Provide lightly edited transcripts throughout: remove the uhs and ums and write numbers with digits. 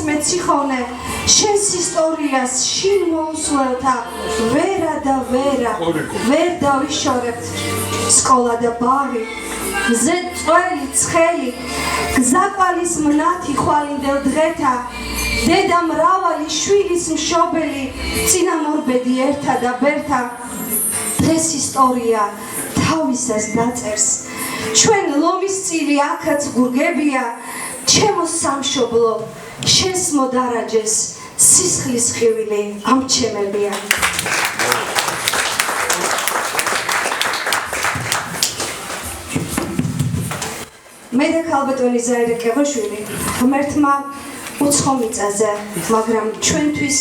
მეციხოვნე შენს ისტორიას შინ მოუსვლელთა ვერა და ვერა ვერ დავიშორებთ სკოლა და ბაღი მზე წველი ცხელი გზაყვალის მნათი ხვალინდელ დღეთა დედა მრავალი შვილის მშობელი წინამორბედი ერთა და ბერთა დღეს ისტორია თავისას დაწერს ჩვენ ლომის წილი აქაც გურგებია ჩემო სამშობლო შენს მოდარაჯეს სისხლის ხივილი ამჩემებია მე და ქალბატონი ზაირე კევაშვილი ღმერთმა უცხო მიწაზე მაგრამ ჩვენთვის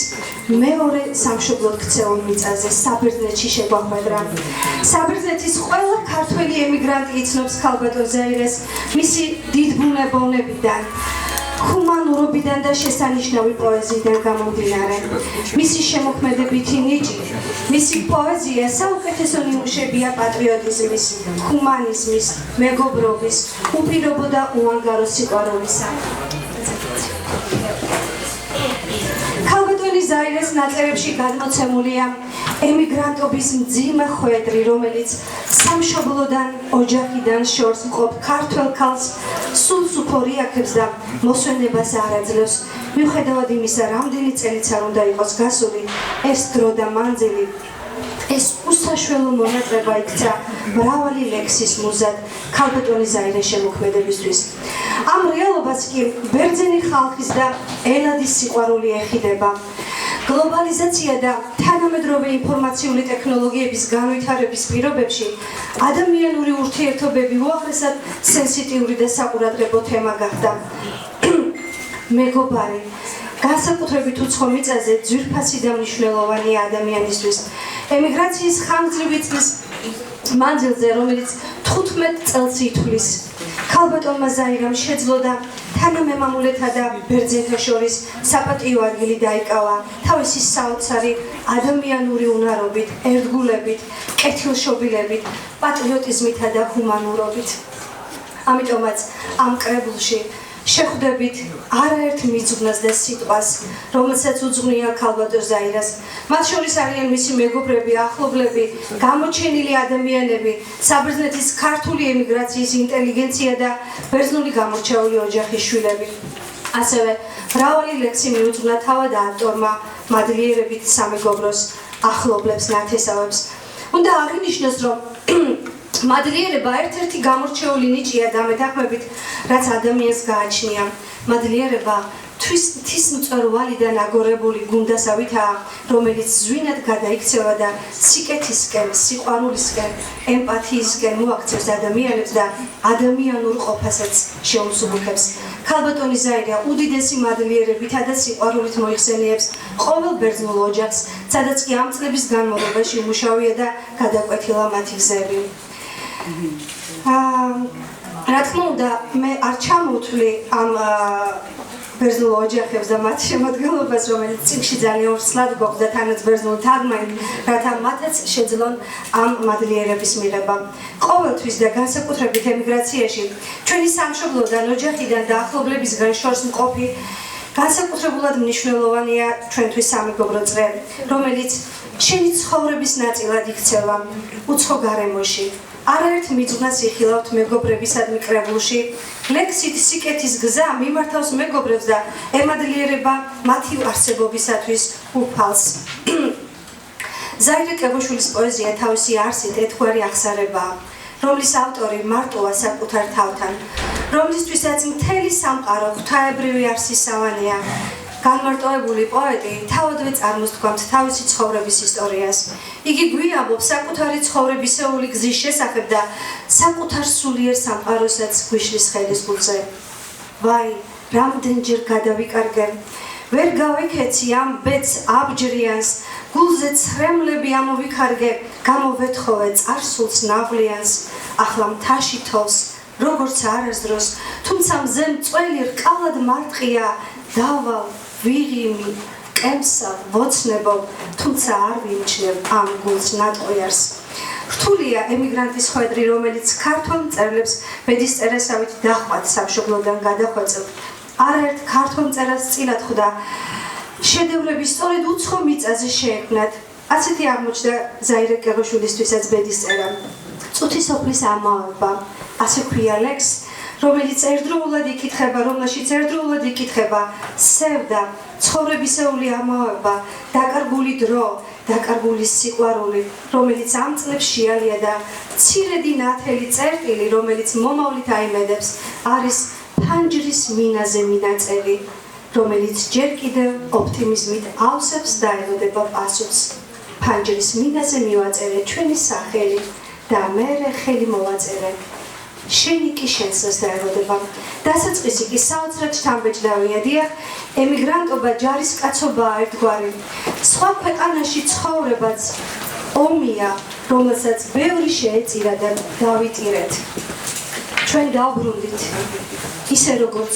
მეორე სამშობლოდ ქცეულ მიწაზე საბერძნეთში შეგვახვედრა საბერძნეთის ყველა ქართველი ემიგრანტი იცნობს ქალბატონ ზაირეს მისი დიდ ბუნებოვნებიდან ჰუმანურობიდან და შესანიშნავი პოეზიიდან გამომდინარე მისი შემოქმედებითი ნიჭი მისი პოეზია საუკეთესო ნიმუშებია პატრიოტიზმის ჰუმანიზმის მეგობრობის უპირობო და უანგარო სიყვარულისა ქალბატონი ზაირეს ნაწერებში გადმოცემულია ემიგრანტობის მძიმე ხვედრი რომელიც სამშობლოდან ოჯახიდან შორს მყოფ ქართველ ქალს სულს უფორი აქებს და მოსვენებას არ აძლევს მიუხედავად იმისა რამდენი წელიც არ უნდა იყოს გასული ეს დრო და მანძილი ეს უსაშველო მონატრება იქცა მრავალი ლექსის მუზად ქალბატონი ზაირეს შემოქმედებისთვის ამ რეალობას კი ბერძენი ხალხის და ელადის სიყვარული ეხიდება გლობალიზაცია და თანამედროვე ინფორმაციული ტექნოლოგიების განვითარების პირობებში ადამიანური ურთიერთობები უაღრესად სენსიტიური და საყურადღებო თემა გახდა მეგობარი განსაკუთრებით უცხო მიწაზე ძვირფასი და მნიშვნელოვანია ადამიანისთვის ემიგრაციის ხანგრძლივი წლის მანძილზე რომელიც 15 წელს ითვლის ქალბატონმა ზაირამ შეძლო და თანამემამულეთა და ბერძენთა შორის საპატიო ადგილი დაიკავა თავისი საოცარი ადამიანური უნარობით, ერთგულებით, კეთილშობილებით, პატრიოტიზმითა და ჰუმანურობით. ამიტომაც ამ კრებულში შეხვდებით არაერთ მიძღვნას და სიტყვას, რომელსაც უძღვნია ქალბატონ ზაირას. მათ შორის არიან მისი მეგობრები, ახლობლები, გამოჩენილი ადამიანები, საბერძნეთის ქართული ემიგრაციის ინტელიგენცია და ბერძნული გამორჩეული ოჯახის შვილები. ასევე მრავალი ლექსი მიუძღვნა თავად ავტორმა, მადლიერებით სამეგობროს ახლობლებს, ნათესავებს. უნდა აღინიშნოს, რომ მადლიერება ერთ-ერთი გამორჩეული ნიჭია დამეთანხმებით, რაც ადამიანს გააჩნია. მადლიერება თვის მწვერვალი და ნაგორებული გუნდასავითაა, რომელიც ზვინად გადაიქცევა და სიკეთისკენ, სიყვარულისკენ, ემპათიისკენ მოაქცევს ადამიანებს და ადამიანურ ყოფასაც შეუმსუბუქებს. ქალბატონი ზაირა უდიდესი მადლიერებითა და სიყვარულით მოიხსენიებს ყოველ ბერძნულ ოჯახს, სადაც კი ამ წლების განმავლობაში უმუშავია და გადაკვეთილა მათი გზები. რა თქმა უნდა, მე არ ჩამოვთვლი ამ ბერძნულ ოჯახებს და მათ შემოდგენობას, რომელიც წიგნში ძალიან ვრცლად გვაქვს და თანაც ბერძნულ თარგმანით, რათა მათაც შეძლონ ამ მადლიერების მიღება. ყოველთვის და განსაკუთრებით ემიგრაციაში ჩვენი სამშობლოდან, ოჯახიდან და ახლობლებისგან შორს მყოფი განსაკუთრებულად მნიშვნელოვანია ჩვენთვის სამეგობრო წრე, რომელიც შენი ცხოვრების ნაწილად იქცევა უცხო გარემოში. არაერთ მიძღვნას იხილავთ მეგობრებისადმი კრებულში, ლექსით სიკეთის გზა მიმართავს მეგობრებს და ემადლიერება მათი არსებობისათვის უფალს. ზაირე კევაშვილის პოეზია თავისი არსით ერთგვარი აღსარებაა, რომლის ავტორი მარტოა საკუთარ თავთან, რომლისთვისაც მთელი სამყარო ღვთაებრივი არსის სავანეა. განმარტოებული პოეტი თავადვე წარმოსთქვამთ თავისი ცხოვრების ისტორიას. იგი გვიამბობს საკუთარი ცხოვრებისეული გზის შესახებ და საკუთარ სულიერ სამყაროსაც გვიშლის ხელის გულზე. ვაი, რამდენჯერ გადავიკარგე, ვერ გავიქეცი ამ ბედს აბჯრიანს, გულზე ცრემლები ამოვიქარგე, გამოვეთხოვე წარსულს ნავლიანს, ახლა მთაში თოვს, როგორც არასდროს, თუმცა მზე მწველი რკალად მარტყია, დავალ ვიღიმი, კემსავ, ვოცნებო, თუმცა არ ვიმჩნევ ამ გულს ნატყვიარს. რთულია ემიგრანტის ხვედრი, რომელიც ქართველ მწერლებს ბედის წერასავით დახვათ სამშობლოდან გადახვეწილ. არაერთ ქართველ მწერალს წილად ხვდა შედევრები სწორედ უცხო მიწაზე შეექმნათ. ასეთი აღმოჩნდა ზაირე კეროშვილისთვისაც ბედის წერა. წუთი სოფლის ამაოება, ასე ქვია ლექს, რომელიც ერთდროულად იკითხება, სევდა, ცხოვრებისეული ამაოება, დაკარგული დრო, დაკარგული სიყვარული, რომელიც ამ წლებს შეალია და მცირედი ნათელი წერტილი, რომელიც მომავლით აიმედებს, არის ფანჯრის მინაზე მინაწერი, რომელიც ჯერ კიდევ ოპტიმიზმით ავსებს და ელოდება პასუხს. ფანჯრის მინაზე მივაწერე ჩვენი სახელი და მერე ხელი მოვაწერე. შენი კი შენსაც დაელოდება. დასაწყისი კი საოცრად შთამბეჭდავია. დიახ, ემიგრანტობა, ჯარისკაცობაა ერთგვარი. სხვა ქვეყანაში ცხოვრებაც ომია, რომელსაც ბევრი შეეწირა და დავიტირეთ. ჩვენ დავბრუნდით, ისე როგორც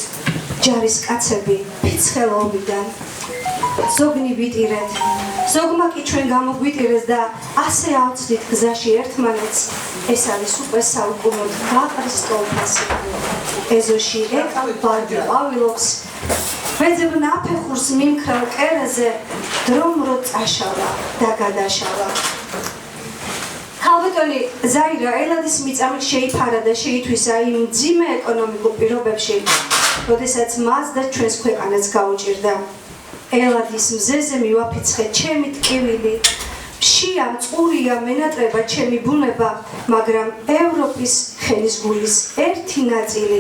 ჯარისკაცები ფიცხელ ომიდან. ზოგნი ვიტირეთ, ზოგმა კი ჩვენ გამოგვიტირეს და ასე ავწდით გზაში ერთმანეთს. ეს არის უკვე საუკუნოდ გაყრის ტოლფასი. ეზოში ეკალ ბარდი ყვავილობს, ვეძებ ნაფეხურს მიმქრალ კერაზე, დრომ რო წაშალა და გადაშალა. ქალბატონი ზაირა ელადის მიწამით შეიფარა და შეითვისა იმ მძიმე ეკონომიკურ პირობებში, როდესაც მას და ჩვენს ქვეყანას გაუჭირდა. ელადის მზეზე მივაფიცხე ჩემი ტკივილი, მშია წყურია მენატრება ჩემი ბუნება, მაგრამ ევროპის ხენის გულის ერთი ნაწილი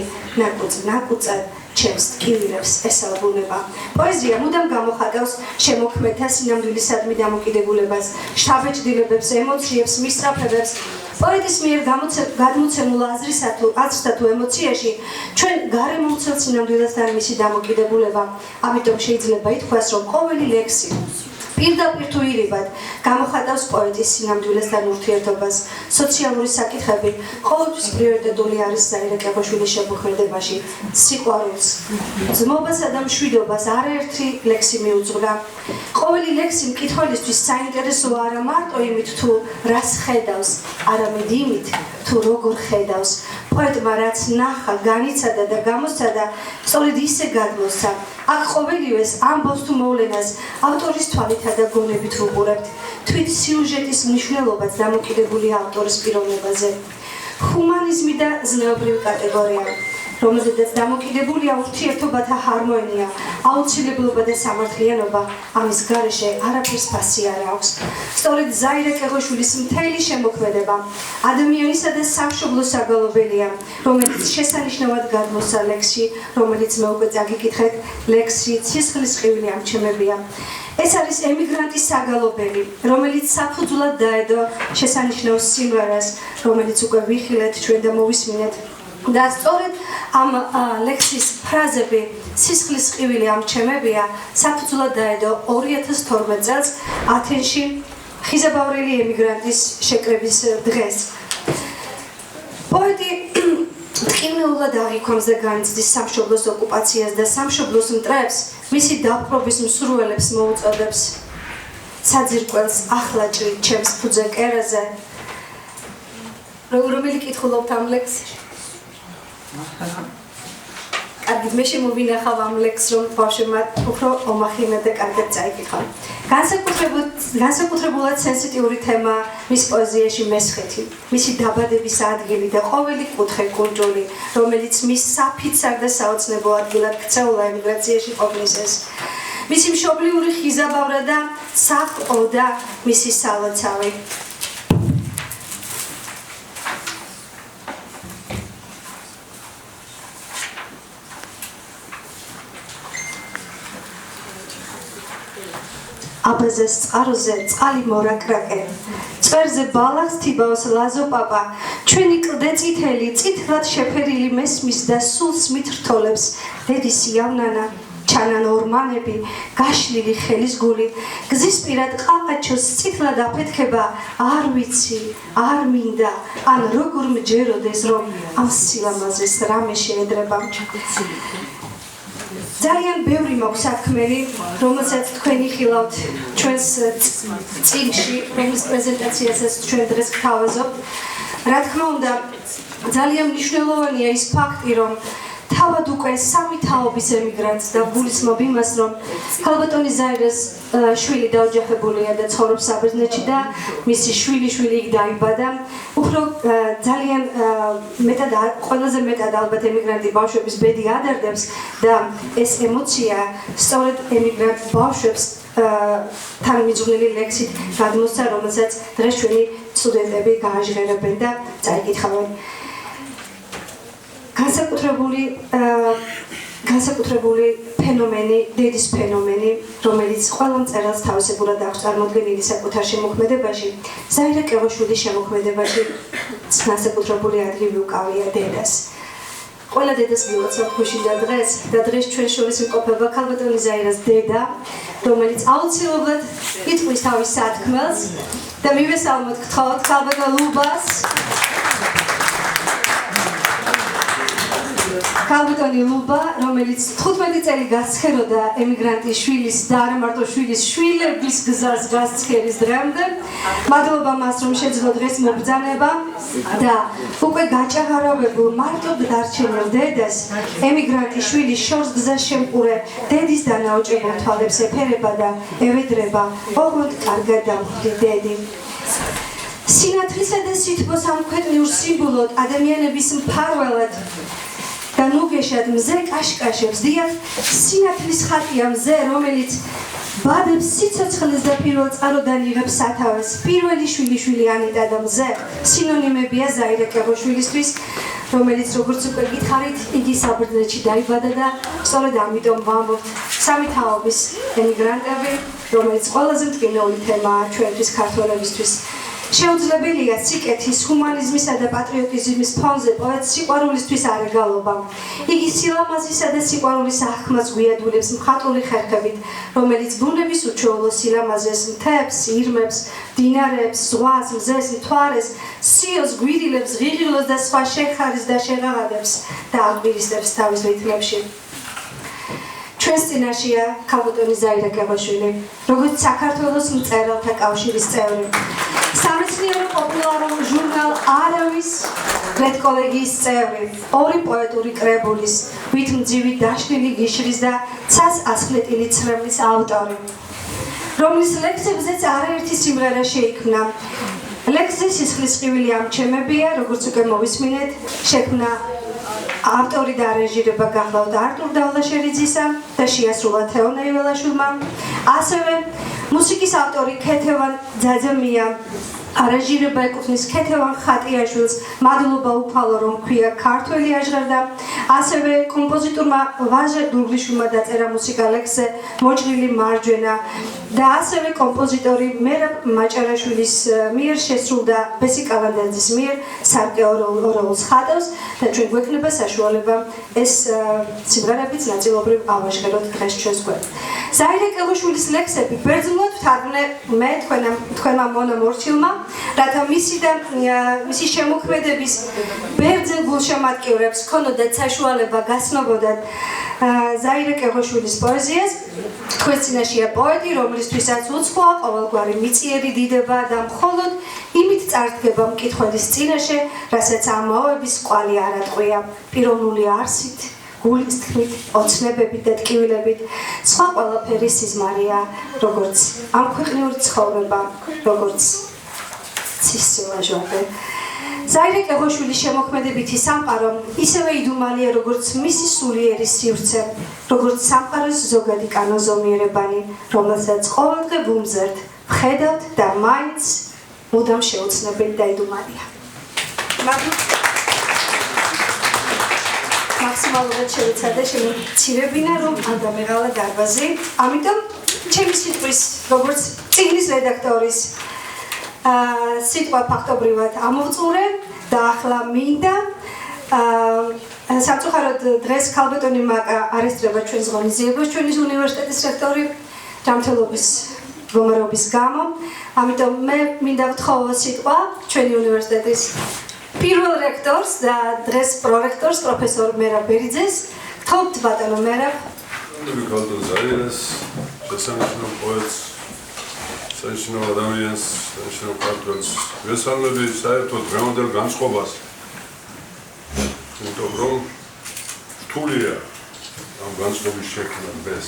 ნაკუწად ჩემს ტკივილებს ესალბუნება. პოეზია მუდამ გამოხატავს შემოქმედთა სინამდვილისადმი დამოკიდებულებას, შთაბეჭდილებებს, ემოციებს, მისწრაფებებს. პოეტის მიერ გადმოცემულ აზრსა თუ ემოციაში ჩვენ გარემომცველ სინამდვილესთან მისი დამოკიდებულება. ამიტომ შეიძლება ითქვას, რომ ყოველი ლექსი პირდაპირ თუ ირიბად გამოხატავს პოეტის სინამდვილესთან ურთიერთობას. სოციალური საკითხები ყოველთვის პრიორიტეტული არის ზაირე კეროშვილის შემოქმედებაში. სიყვარულს, ძმობასა და მშვიდობას არაერთი ლექსი მიუძღვნა. ყოველი ლექსი მკითხველისთვის საინტერესოა არა მარტო იმით თუ რას ხედავს, არამედ იმით თუ როგორ ხედავს. პოეტმა რაც ნახა, განიცადა და გამოსცადა, სწორედ ისე გადმოსცა. აქ ყოველივეს ამბავს თუ მოვლენას ავტორის თვალითა და გონებით ვუყურებთ. თვით სიუჟეტის მნიშვნელობაც დამოკიდებულია ავტორის პიროვნებაზე. ჰუმანიზმი და ზნეობრივი კატეგორია, რომელზედაც დამოკიდებულია ურთიერთობათა ჰარმონია, აუცილებლობა და სამართლიანობა, ამის გარეშე არაფერს ფასი არ აქვს. სწორედ ზაირე კეროშვილის მთელი შემოქმედება ადამიანისა და სამშობლოს საგალობელია, რომელიც შესანიშნავად გადმოსცა ლექსში, რომელიც მე უკვე წაგიკითხეთ, ლექსი ცისხლის ყივილი ამჩემებია. ეს არის ემიგრანტის საგალობელი, რომელიც საფუძვლად დაედო შესანიშნავ სიმღერას, რომელიც უკვე ვიხილეთ ჩვენ და მოვისმინეთ. და სწორედ ამ ლექსის ფრაზები სისხლის ყივილი ამჩემებია საფუძვლად დაედო 2012 წელს ათენში ხიზაბავრელი ემიგრანტის შეკრების დღეს. პოეტი ტკივილად აღიქონს და განიცდის სამშობლოს ოკუპაციას და სამშობლოს მტრებს მისი დაპყრობის მსურველებს მოუწოდებს. საძირკველს ახლა ჭრით ჩემს ფუძე კერაზე. რომელი კითხულობთ ამ ლექსში? კარგით, მე შემოვინახავ ამ ლექსს, რომ ბავშვებმა უფრო ომახინა და კარგად წაიკითხა. განსაკუთრებულად სენსიტიური თემა მის პოეზიაში მესხეთი, მისი დაბადების ადგილი და ყოველი კუთხე კუნძული, რომელიც მის საფიცარ და საოცნებო ადგილად ქცეულა ემიგრაციაში ყოფნისას. მისი მშობლიური ხიზაბავრა და საყო და მისი სალოცავი. აბაზეს წყაროზე წყალი მორაკრაკე, წვერზე ბალახს თიბავს ლაზო პაპა, ჩვენი კლდე წითელი, წითლად შეფერილი მესმის და სულს მითრთოლებს დედის იავნანა, ჩანან ორმანები, გაშლილი ხელის გული, გზის პირად ყაყაჩოს წითლად აფეთქება, არ ვიცი, არ მინდა, ან როგორ მჯეროდეს, რომ ამ სილამაზეს რამე შეედრება. ძალიან ბევრი მაქვს საქმელი, რომელსაც თქვენ იხილავთ ჩვენს წიგნში, რომლის პრეზენტაციასაც ჩვენ დღეს გთავაზობთ. რა თქმა უნდა, ძალიან მნიშვნელოვანია ის ფაქტი, რომ თავად უკვე სამი თაობის ემიგრანტს და გულისხმობ იმას, რომ ქალბატონი ზაირას შვილი დაოჯახებულია და ცხოვრობს საბერძნეთში და მისი შვილი იქ დაიბადა. უფრო ძალიან მეტად ყველაზე მეტად ალბათ ემიგრანტი ბავშვების ბედი ადარდებს და ეს ემოცია სწორედ ემიგრანტ ბავშვებს თან მიძღვნილი ლექსით გადმოსცა, რომელსაც დღეს ჩვენი სტუდენტები გააჟღერებენ და წაიკითხავენ. განსაკუთრებული ფენომენი, დედის ფენომენი, რომელიც ყველა მწერალს თავისებურად აქვს წარმოდგენილი საკუთარ შემოქმედებაში, ზაირა კეღოშვილის შემოქმედებაში განსაკუთრებული ადგილი უკავია დედას. ყველა დედას გილოცავთ გუშინ და დღეს ჩვენ შორის იმყოფება ქალბატონი ზაირას დედა, რომელიც აუცილებლად იტყვის თავის სათქმელს და მივესალმოთ გთხოვთ ქალბატონ ლუბას. ქალბატონი ლუბა, რომელიც 15 წელი გასცქეროდა ემიგრანტის შვილის და არა მარტო შვილის, შვილების გზას გასცქერის დღემდე. მადლობა მას, რომ შეძლო დღეს მობრძანება და უკვე გაჭაღარავებულ მარტო დარჩენილ დედას ემიგრანტის შვილის შორს გზას შემყურე დედის დანაოჭებულ თვალებს ეფერება და ევედრება. ოღონდ კარგად დამხვდი დედი. სინათლისა და სითბოს ამქვეყნიურ სიმბოლოდ ადამიანების მფარველად და ნუგეშად მზე კაშკაშებს დიახ სინათლის ხატია მზე, რომელიც ბადებს სიცოცხლეს და პირველ წყაროდან იღებს სათავეს. პირველი შვილი ანიტა და მზე სინონიმებია ზაირა კეღოშვილისთვის, რომელიც როგორც უკვე გითხარით, იგი საბერძნეთში დაიბადა და სწორედ ამიტომ ვამბობთ სამი თაობის ემიგრანტები, რომელიც ყველაზე მტკივნეული თემაა ჩვენთვის ქართველებისთვის. შეუძლებელია სიკეთის, ჰუმანიზმისა და პატრიოტიზმის ფონზე პოეტს სიყვარულისთვის არეგალობა. იგი სილამაზისა და სიყვარულის აღქმას გვიადვილებს მხატვრული ხერხებით, რომელიც ბუნების უჩვეულო სილამაზეს, მთებს, ირმებს, მდინარეებს, ზღვას, მზეს, მთვარეს, სიოს, გვირილებს, ღიღილოს და სხვა შეხარს და შეღაღადებს და აგვირისებს თავის რითმებში. ჩვენს წინაშეა ქალბატონი ზაირა კეღოშვილი, როგორც საქართველოს მწერალთა კავშირის წევრი. სამეცნიერო პოპულარო ჟურნალ არავის რედკოლეგიის წევრი, ორი პოეტური კრებულის, ვითმძივი დაშლილი გიშრის და ცას ასხლეტილი ცრემლის ავტორი, რომლის ლექსებზეც არაერთი სიმღერა შეიქმნა. ლექსზე სისხლის ყივილი ამჩემებია, როგორც უკვე მოვისმინეთ, შექმნა ავტორი და არეჟირება გახლავთ არტურ დავლაშერიძისა და შეასრულა თეო ნეიველაშვილმა. ასევე მუსიკის ავტორი ქეთევან ძაძამია, არეჟირება ეკუთვნის ქეთევან ხატიაშვილს, მადლობა უფალო რომ ქვია ქართველი აჟღერდა. ასევე კომპოზიტორმა ვაჟა დურგლიშვილმა დაწერა მუსიკა ლექსზე მოჭრილი მარჯვენა და ასევე კომპოზიტორი მერაბ მაჭარაშვილის მიერ შესრულდა ბესი კალანდაძის მიერ სარკეო როლს ხატავს და ჩვენ გვექნება საშუალება ეს სიმღერებიც ნაწილობრივ ავაშღეროთ დღეს ჩვენს გვერდს. ზაირა კეღოშვილის ლექსები ბერძნულად ვთარგმნე მე თქვენმა მონომორჩილმა, რათა მისი შემოქმედების ბერძენ გულშემატკივრებს ჰქონოდათ საშუალება გასნობოდათ ზაირა კეღოშვილის პოეზიას. თქვენს წინაშეა პოეტი, რომლისთვისაც უცხოა ყოველგვარი მიწიერი დიდება და მხოლოდ იმით წარდგება მკითხველის წინაშე, რასაც ამაოების კვალი არ ატყვია, პიროვნული არსით, გულის თქმით, ოცნებებით და ტკივილებით, სხვა ყველაფერი სიზმარია, როგორც ამ ქვეყნიური ცხოვრება, როგორც ცისილაჟვარდე. ზაირა კეღოშვილის შემოქმედებითი სამყარო ისევე იდუმალია, როგორც მისი სულიერი სივრცე, როგორც სამყაროს ზოგადი კანონზომიერებანი, რომელსაც ყოველდღე ვუმზერთ, ვხედავთ და მაინც მუდამ შეუცნობელი და იდუმალია. მაქსიმალურად შევეცადე შემოცირებინა, რომ არ დამეღალა დარბაზი. ამიტომ ჩემი სიტყვის, როგორც წიგნის რედაქტორის სიტყვა ფაქტობრივად ამოვწურე და ახლა მინდა სამწუხაროდ დღეს ქალბატონი მაკა არესტრება ჩვენს ღონისძიებას, ჩვენი უნივერსიტეტის რექტორი ჯანმრთელობის მდგომარეობის გამო. ამიტომ მე მინდა ვთხოვო სიტყვა ჩვენი უნივერსიტეტის პირველ რექტორს და დღეს პრორექტორს პროფესორ მერაბ ბერიძეს. გთხოვთ ბატონო მერაბ. ქალბატონ ზაირას, შესანიშნავ პოეტს, სანიშნავ ადამიანს, სანიშნავ ქართველს ვესალმები საერთოდ დღევანდელ განწყობას. იმიტომ რომ რთულია ამ განწყობის შექმნა დღეს.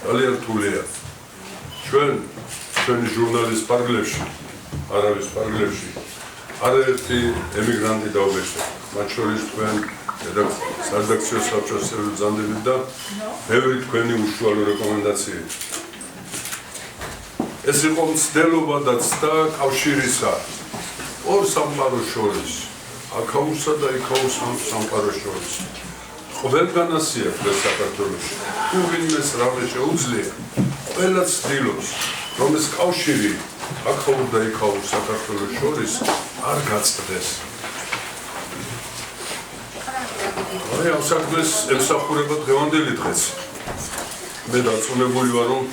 ძალიან რთულია. ჩვენი ჟურნალის პარგლებში, არავის პარგლებში არაერთი ემიგრანტი დაობეჭდა. მათ შორის თქვენ სარედაქციო საბჭოს წევრი ბრძანდებით და ბევრი თქვენი უშუალო რეკომენდაციები. ეს იყო მცდელობა და ცდა კავშირისა ორ სამყაროს შორის, აქაურსა და იქაურ სამყაროს შორის. ყველგან ასია საქართველოში. თუ ვინმეს რამე შეუძლია, ყველა ცდილობს, რომ ეს კავშირი აქაურ და იქაურ საქართველოს შორის არ გაწყდეს. აი ამ საქმეს ემსახურება დღევანდელი დღეც. მე დარწმუნებული ვარ, რომ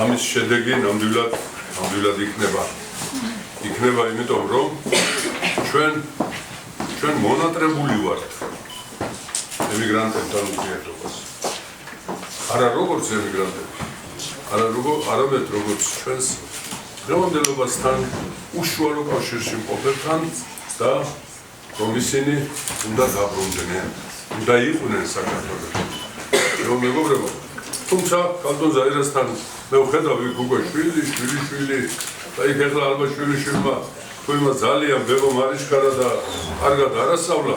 ამის შედეგი ნამდვილად იქნება. იქნება იმიტომ, რომ ჩვენ მონატრებული ვართ ემიგრანტებთან ურთიერთობას. არა როგორც ემიგრანტები, არამედ როგორც ჩვენს დღევანდელობასთან უშუალო კავშირში მყოფებთან და რომ ისინი უნდა დაბრუნდნენ, უნდა იყვნენ საქართველოში. რომ მეგობრებო, თუმცა კანტონ ზაირასთან მე ვხედავ იქ უკვე შვილი და იქ ახლა ალბათ შვილიშვილმა თუ იმას ძალიან ბებო მარიშკარა და კარგად არასწავლა,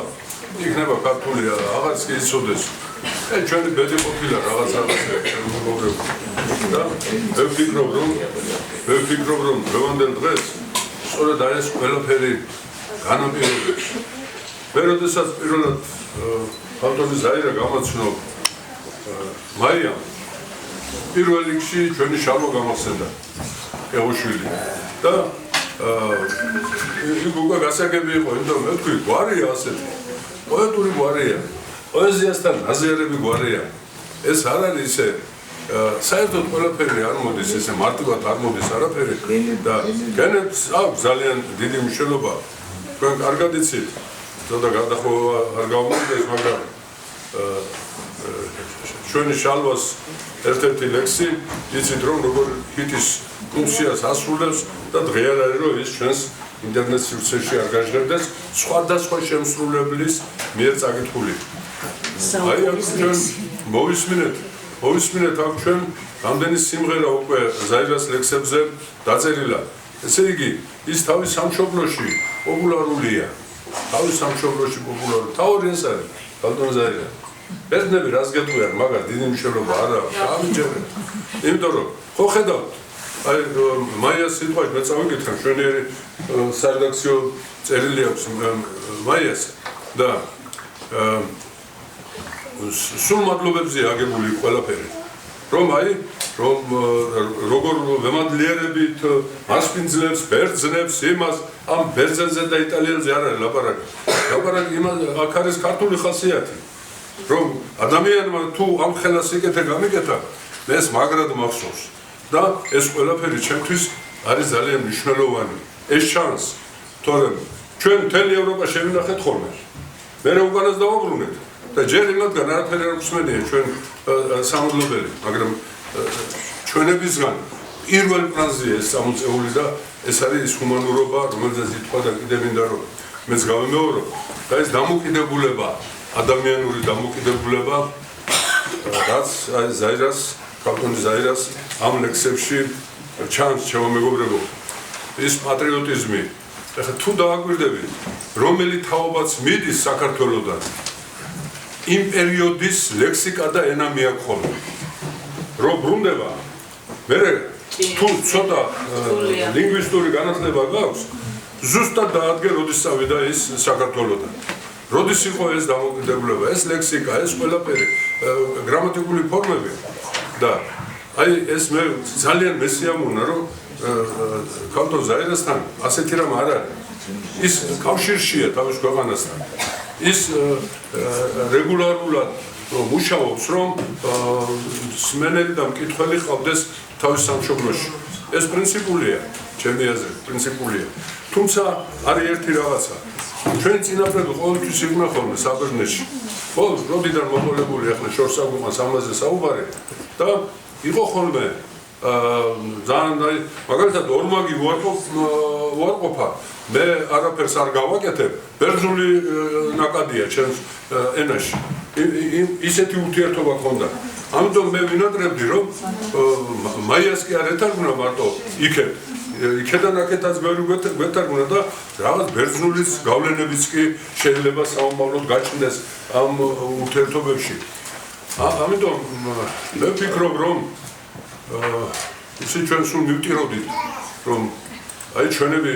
იქნება ქართული აღარც კი იცოდეს. ჩვენი ბედი ყოფილა რაღაც მეგობრებო. და მე ვფიქრობ, რომ დღევანდელ დღეს სწორედ ეს ყველაფერი განაპირობებს. მე როდესაც პირველად კანტონი ზაირა გამაცნო მაიამ, პირველ რიგში ჩვენი შალვა გამახსენდა ეოშვილი და იქ უკვე გასაგები იყო, იმიტომ მე ვთქვი, გვარია ასეთი, პოეტური გვარია, პოეზიასთან აზიარები გვარია. ეს არ არის ისე საერთოდ ყველაფერი არ მოდის, ესე მარტივად არ მოდის არაფერი და გენებს აქვს ძალიან დიდი მნიშვნელობა. თქვენ კარგად იცით, ცოტა გადახოვა არ გავმონდეს, მაგრამ ჩვენი შალვას ერთ-ერთი ლექსი იცით, რომ როგორ ჰიტის ფუნქციას ასრულებს და დღე არ არის, რომ ის ჩვენს ინტერნეტ სივრცეში არ გაჟღერდეს სხვადასხვა შემსრულებლის მიერ წაკითხული. აი აქ ჩვენ მოვისმინეთ აქ ჩვენ რამდენი სიმღერა უკვე ზაირას ლექსებზე დაწერილა. ესე იგი, ის თავის სამშობლოში პოპულარულია. თავის სამშობლოში პოპულარული. თავი ეს არის, კანტონ ზაირა. ბერძნები რას გეტყვიან, მაგრამ დიდი მნიშვნელობა არ აქვს. ამიჯერეთ. იმიტომ რომ ხო ხედავთ, აი მაიას სიტყვაში მე წავიკითხე, მშვენიერი სარედაქციო წერილი აქვს მაიას და სულ მადლობებზე აგებული ყველაფერი. რომ როგორ ვემადლიერებით მასპინძლებს, ბერძნებს, იმას, ამ ბერძენზე და იტალიელზე არ არის ლაპარაკი. ლაპარაკი იმას აქ არის ქართული ხასიათი. რომ ადამიანმა თუ ამ ხელას იკეთე გამიკეთა, მე ეს მაგრად მახსოვს. და ეს ყველაფერი ჩემთვის არის ძალიან მნიშვნელოვანი. ეს შანს, თორემ ჩვენ მთელი ევროპა შევინახეთ ხოლმე. მე უკანას დავაბრუნეთ და ჯერ იმათგან არაფერი არ გვსმენია ჩვენ სამადლობელი, მაგრამ ჩვენებისგან პირველ პლანზეა ეს წამოწეული და ეს არის ის ჰუმანურობა, რომელზეც ითქვა და კიდევ მინდა რომ მეც გავიმეორო და ეს დამოკიდებულება, ადამიანური დამოკიდებულება, რაც ზაირას, კანტონი ზაირას ამ ლექსებში ჩანს, ჩემო მეგობრებო, ის პატრიოტიზმი. ეხლა თუ დააკვირდებით, რომელი თაობაც მიდის საქართველოდან, იმ პერიოდის ლექსიკა და ენა მიაქვს ხოლმე. რო ბრუნდება, მერე თუ ცოტა ლინგვისტური განათლება გაქვს, ზუსტად დაადგე, როდის წავიდა ის საქართველოდან. როდის იყო ეს დამოკიდებულება, ეს ლექსიკა, ეს ყველაფერი, გრამატიკული ფორმები და აი ეს მე ძალიან მესიამოვნა, რომ კანტონ ზაირასთან ასეთი რამ არ არის. ის კავშირშია თავის ქვეყანასთან. ის რეგულარულად მუშაობს, რომ სმენელი და მკითხველი ყავდეს თავის სამშობლოში. ეს პრინციპულია, ჩემი აზრით, პრინციპულია. თუმცა არის ერთი რაღაცა. ჩვენ წინაპრები ყოველთვის იყვნენ ხოლმე საბერძნეთში. ბოლოს როდიდან მოყოლებული ახლა შორს აგვიყვანს ამაზე საუბარი და იყო ხოლმე ძალიან მაგალითად ორმაგი უარყოფა მე არაფერს არ გავაკეთებ, ბერძნული ნაკადია ჩემს ენაში. ისეთი ურთიერთობა ქონდა. ამიტომ მე ვინატრებდი რომ მაიას კი არ ეთარგმნა მარტო იქედან აქეთაც ბევრი გვეთარგმნა და რაღაც ბერძნულის გავლენებიც კი შეიძლება საომავლოდ გაჩნდეს ამ ურთიერთობებში. ამიტომ მე ვფიქრობ რომ ისე ჩვენ სულ მივტიროდით რომ აი ჩვენები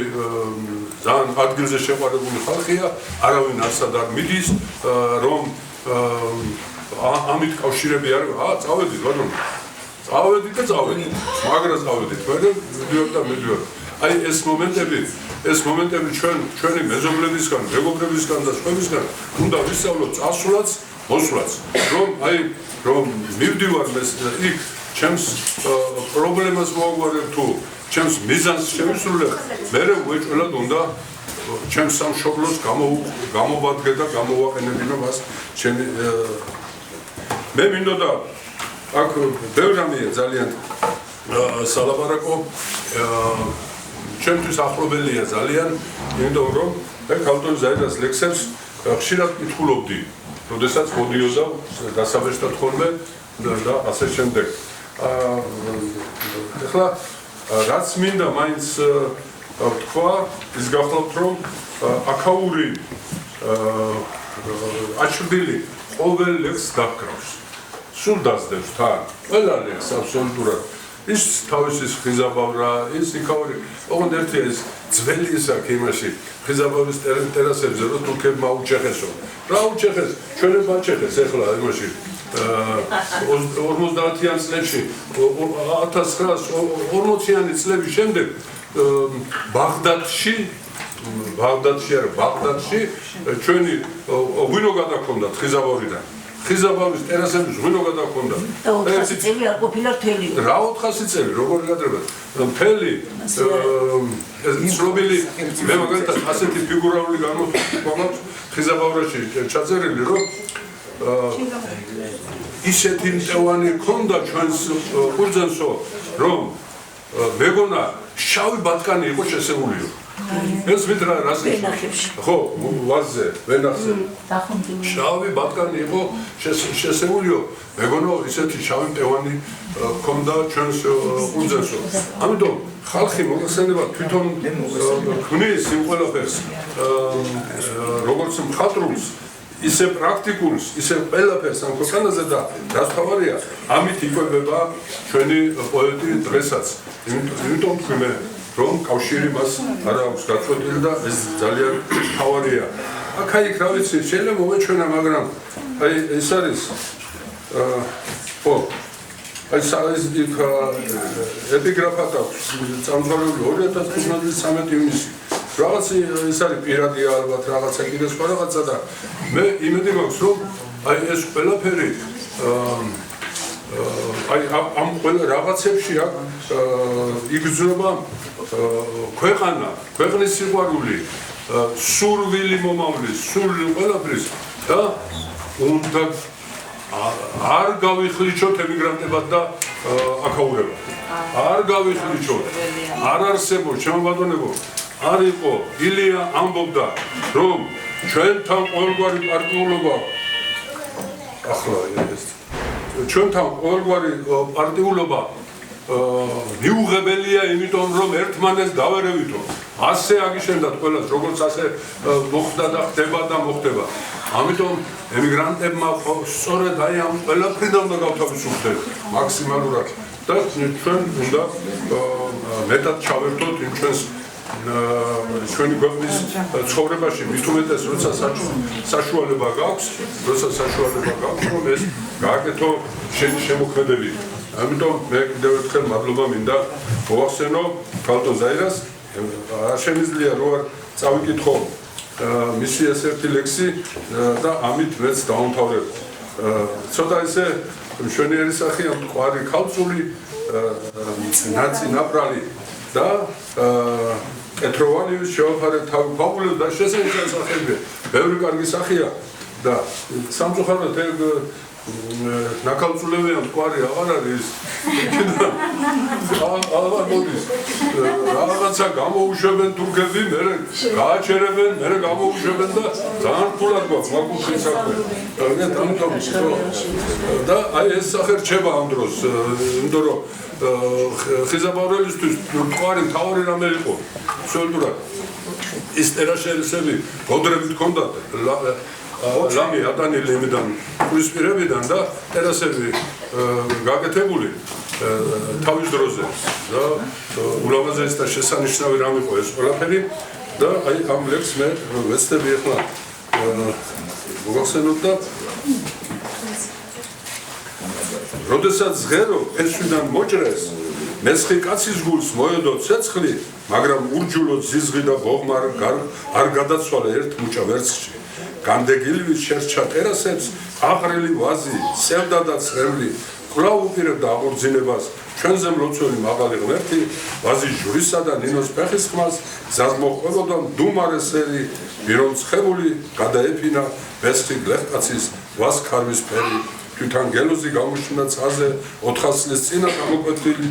ძალიან ადგილზე შეყვარებული ხალხია, არავინ არსად არ მიდის რომ ამით კავშირები არ წავედით ბატონო წავედით და წავედით მაგრას წავედით მედიოდ აი ეს მომენტები ჩვენი მეზობლებისგან მეგობრებისგან და სხვებისგან უნდა ვისწავლოთ წასვლაც მოსვლაც რომ მივდივარ იქ ჩემს პრობლემას მოვაგვარებ თუ ჩემს მიზანს შევისრულებ მე უეჭველად უნდა ჩემს სამშობლოს გამოვადგე და გამოვაყენებინო მას ჩემი მე მინდოდა აქ ბევრი რამეა ძალიან სალაპარაკო ჩემთვის ახლობელია ძალიან იმიტომ რომ ქალბატონ ზაირას ლექსებს ხშირად კითხულობდი როდესაც მოდიოდა დასაბეჭდად ხოლმე და ასე შემდეგ ეხლა რაც მინდა მაინც თქვა ის გახლავთ რომ აქაური აჩრდილი ყოველ ლექსს დაკრავს სულ დაძდებს თან ყველა ლექსს აბსოლუტურად ის თავისი ხიზაბავრა ის იქაური ოღონდ ერთია ის ძველი ის აქ იმაში ხიზაბავრის ტერასებზე რომ თურქებმა უჩეხესო რა უჩეხეს ჩვენებმა აჩეხეს ეხლა იმაში 50-იან წლებში 1940-იანი წლების შემდეგ ბაღდადში ჩვენი ღვინო გადაქონდათ ხიზაბავრიდან ხიზაბავრის ტერასების ღვინო გადაქონდათ და 400 წელი არ ყოფილა მთელი რა 400 წელი როგორ გადადება მთელი ცნობილი მე მაგალითად ასეთი ფიგურალური გამოყვანა ხიზაბავრაში ჩაწერილი რომ ისეთი მტევანი ქონდა ჩვენს ყურძენსო რომ მეგონა შავი ბატკანი იყო შესეულიო ეს ვით რას ხო ვაზზე ვენახზე შავი ბატკანი იყო შესეულიო მეგონა ისეთი შავი მტევანი ქონდა ჩვენს ყურძენსო ამიტომ ხალხი მოხსენება თვითონ ქმნის იმ ყველაფერს როგორც მხატვრულს ისე პრაქტიკულს, ისე ყველაფერს ამ ქვეყანაზე და რაც თავარია, ამით იკვებება ჩვენი პოეტი დღესაც. იმიტომ ვთქვი რომ კავშირი მას არ აქვს გაწყვეტილი და ეს ძალიან თავარია. აქ-იქ რა ვიცი, შეიძლება მოვეჩვენა, მაგრამ აი ეს არის ხო აი იქ ეპიგრაფად აქვს წამსვლელი 2015 ივნისი რაღაც ის არის პირადია ალბათ რაღაცა კიდე სხვა რაღაცა და მე იმედი მაქვს რომ აი ეს ყველაფერი აი ამ ყველა რაღაცებში აქ იგრძნობა ქვეყანა, ქვეყნის სიყვარული, სურვილი მომავლის, სურვილი ყველაფრის და უნდა არ გავიხლიჩოთ ემიგრანტებად და აქაურებად. არ გავიხლიჩოთ. არ არსებობს ჩემო ბატონებო არ იყო ილია ამბობდა რომ ჩვენთან ყოველგვარი პარტიულობა ახლა ეს ჩვენთან ყოველგვარი პარტიულობა მიუღებელია იმიტომ რომ ერთმანეს დავერევითო ასე აგიშენდათ ყველას როგორც ასე მოხდა და ხდება და მოხდება ამიტომ ემიგრანტებმა სწორედ აი ამ ყველაფრიდან უნდა გავთავისუფლდეთ მაქსიმალურად და ჩვენ უნდა მეტად ჩავერთოთ იმ ჩვენს ჩვენი ქვეყნის ცხოვრებაში მით უმეტეს როცა საშუალება გაქვს რომ ეს გააკეთო შემოქმედებით ამიტომ მე კიდევ ერთხელ მადლობა მინდა მოახსენო ქალბატონ ზაირას არ შემიძლია რო არ წავიკითხო მისი ეს ერთი ლექსი და ამით მეც დავამთავრებ ცოტა ისე მშვენიერი სახეა მტკვარი ქალწული ნაცი ნაპრალი და ეთროვალივის შევაფარეთ თავი ქვაბულებს და შესაძლოა სახეები ბევრი კარგი სახეა და სამწუხაროდ ნაკალწულევიან მყარი აღარ არის აღარ მოდის რაღაცა გამოუშვებენ თურქები მერე გააჩერებენ მერე გამოუშვებენ და ძალიან ფულად გვაქვს მაგუხის საქმე და აი ეს სახე რჩება ამ დროს იმიტომ რომ ხიზაბავრელისთვის მყარი მთავარი რამე იყო სულტურად ის ტერაშელისები გოდრებით ჰქონდათ ლამი ატანილი იმიდან კურისპირებიდან და ტერასები გაკეთებული თავის დროზე და ულამაზესი და შესანიშნავი რამ იყო ეს ყველაფერი და აი ამ ლექს მე ვეცდები ახლა მოგახსენოთ და როდესაც ღერო ფესვიდან მოჭრეს მესხი კაცის გულს მოედო ცეცხლი მაგრამ ურჯულოდ ზიზღი და ბოღმა არ გადაცვალა ერთ მუჭა ვერცხში განდეგილვის შერჩა ტერასებს აყრილი ვაზი სევდა და წრემლი კვლავ უპირებდა აღორძინებას ჩვენზე მლოცველი მაღალი ღმერთი ვაზის ჟურისა და ნინოს ფეხის ხმას გზას მოჰყვებოდა მდუმარესერი მირონცხებული გადაეფინა მესხი გლეხკაცის ვას ქარვის ფერი თვითონ გელოზი გამოჩნდა ცაზე 400 წლის წინა ამოკვეთილი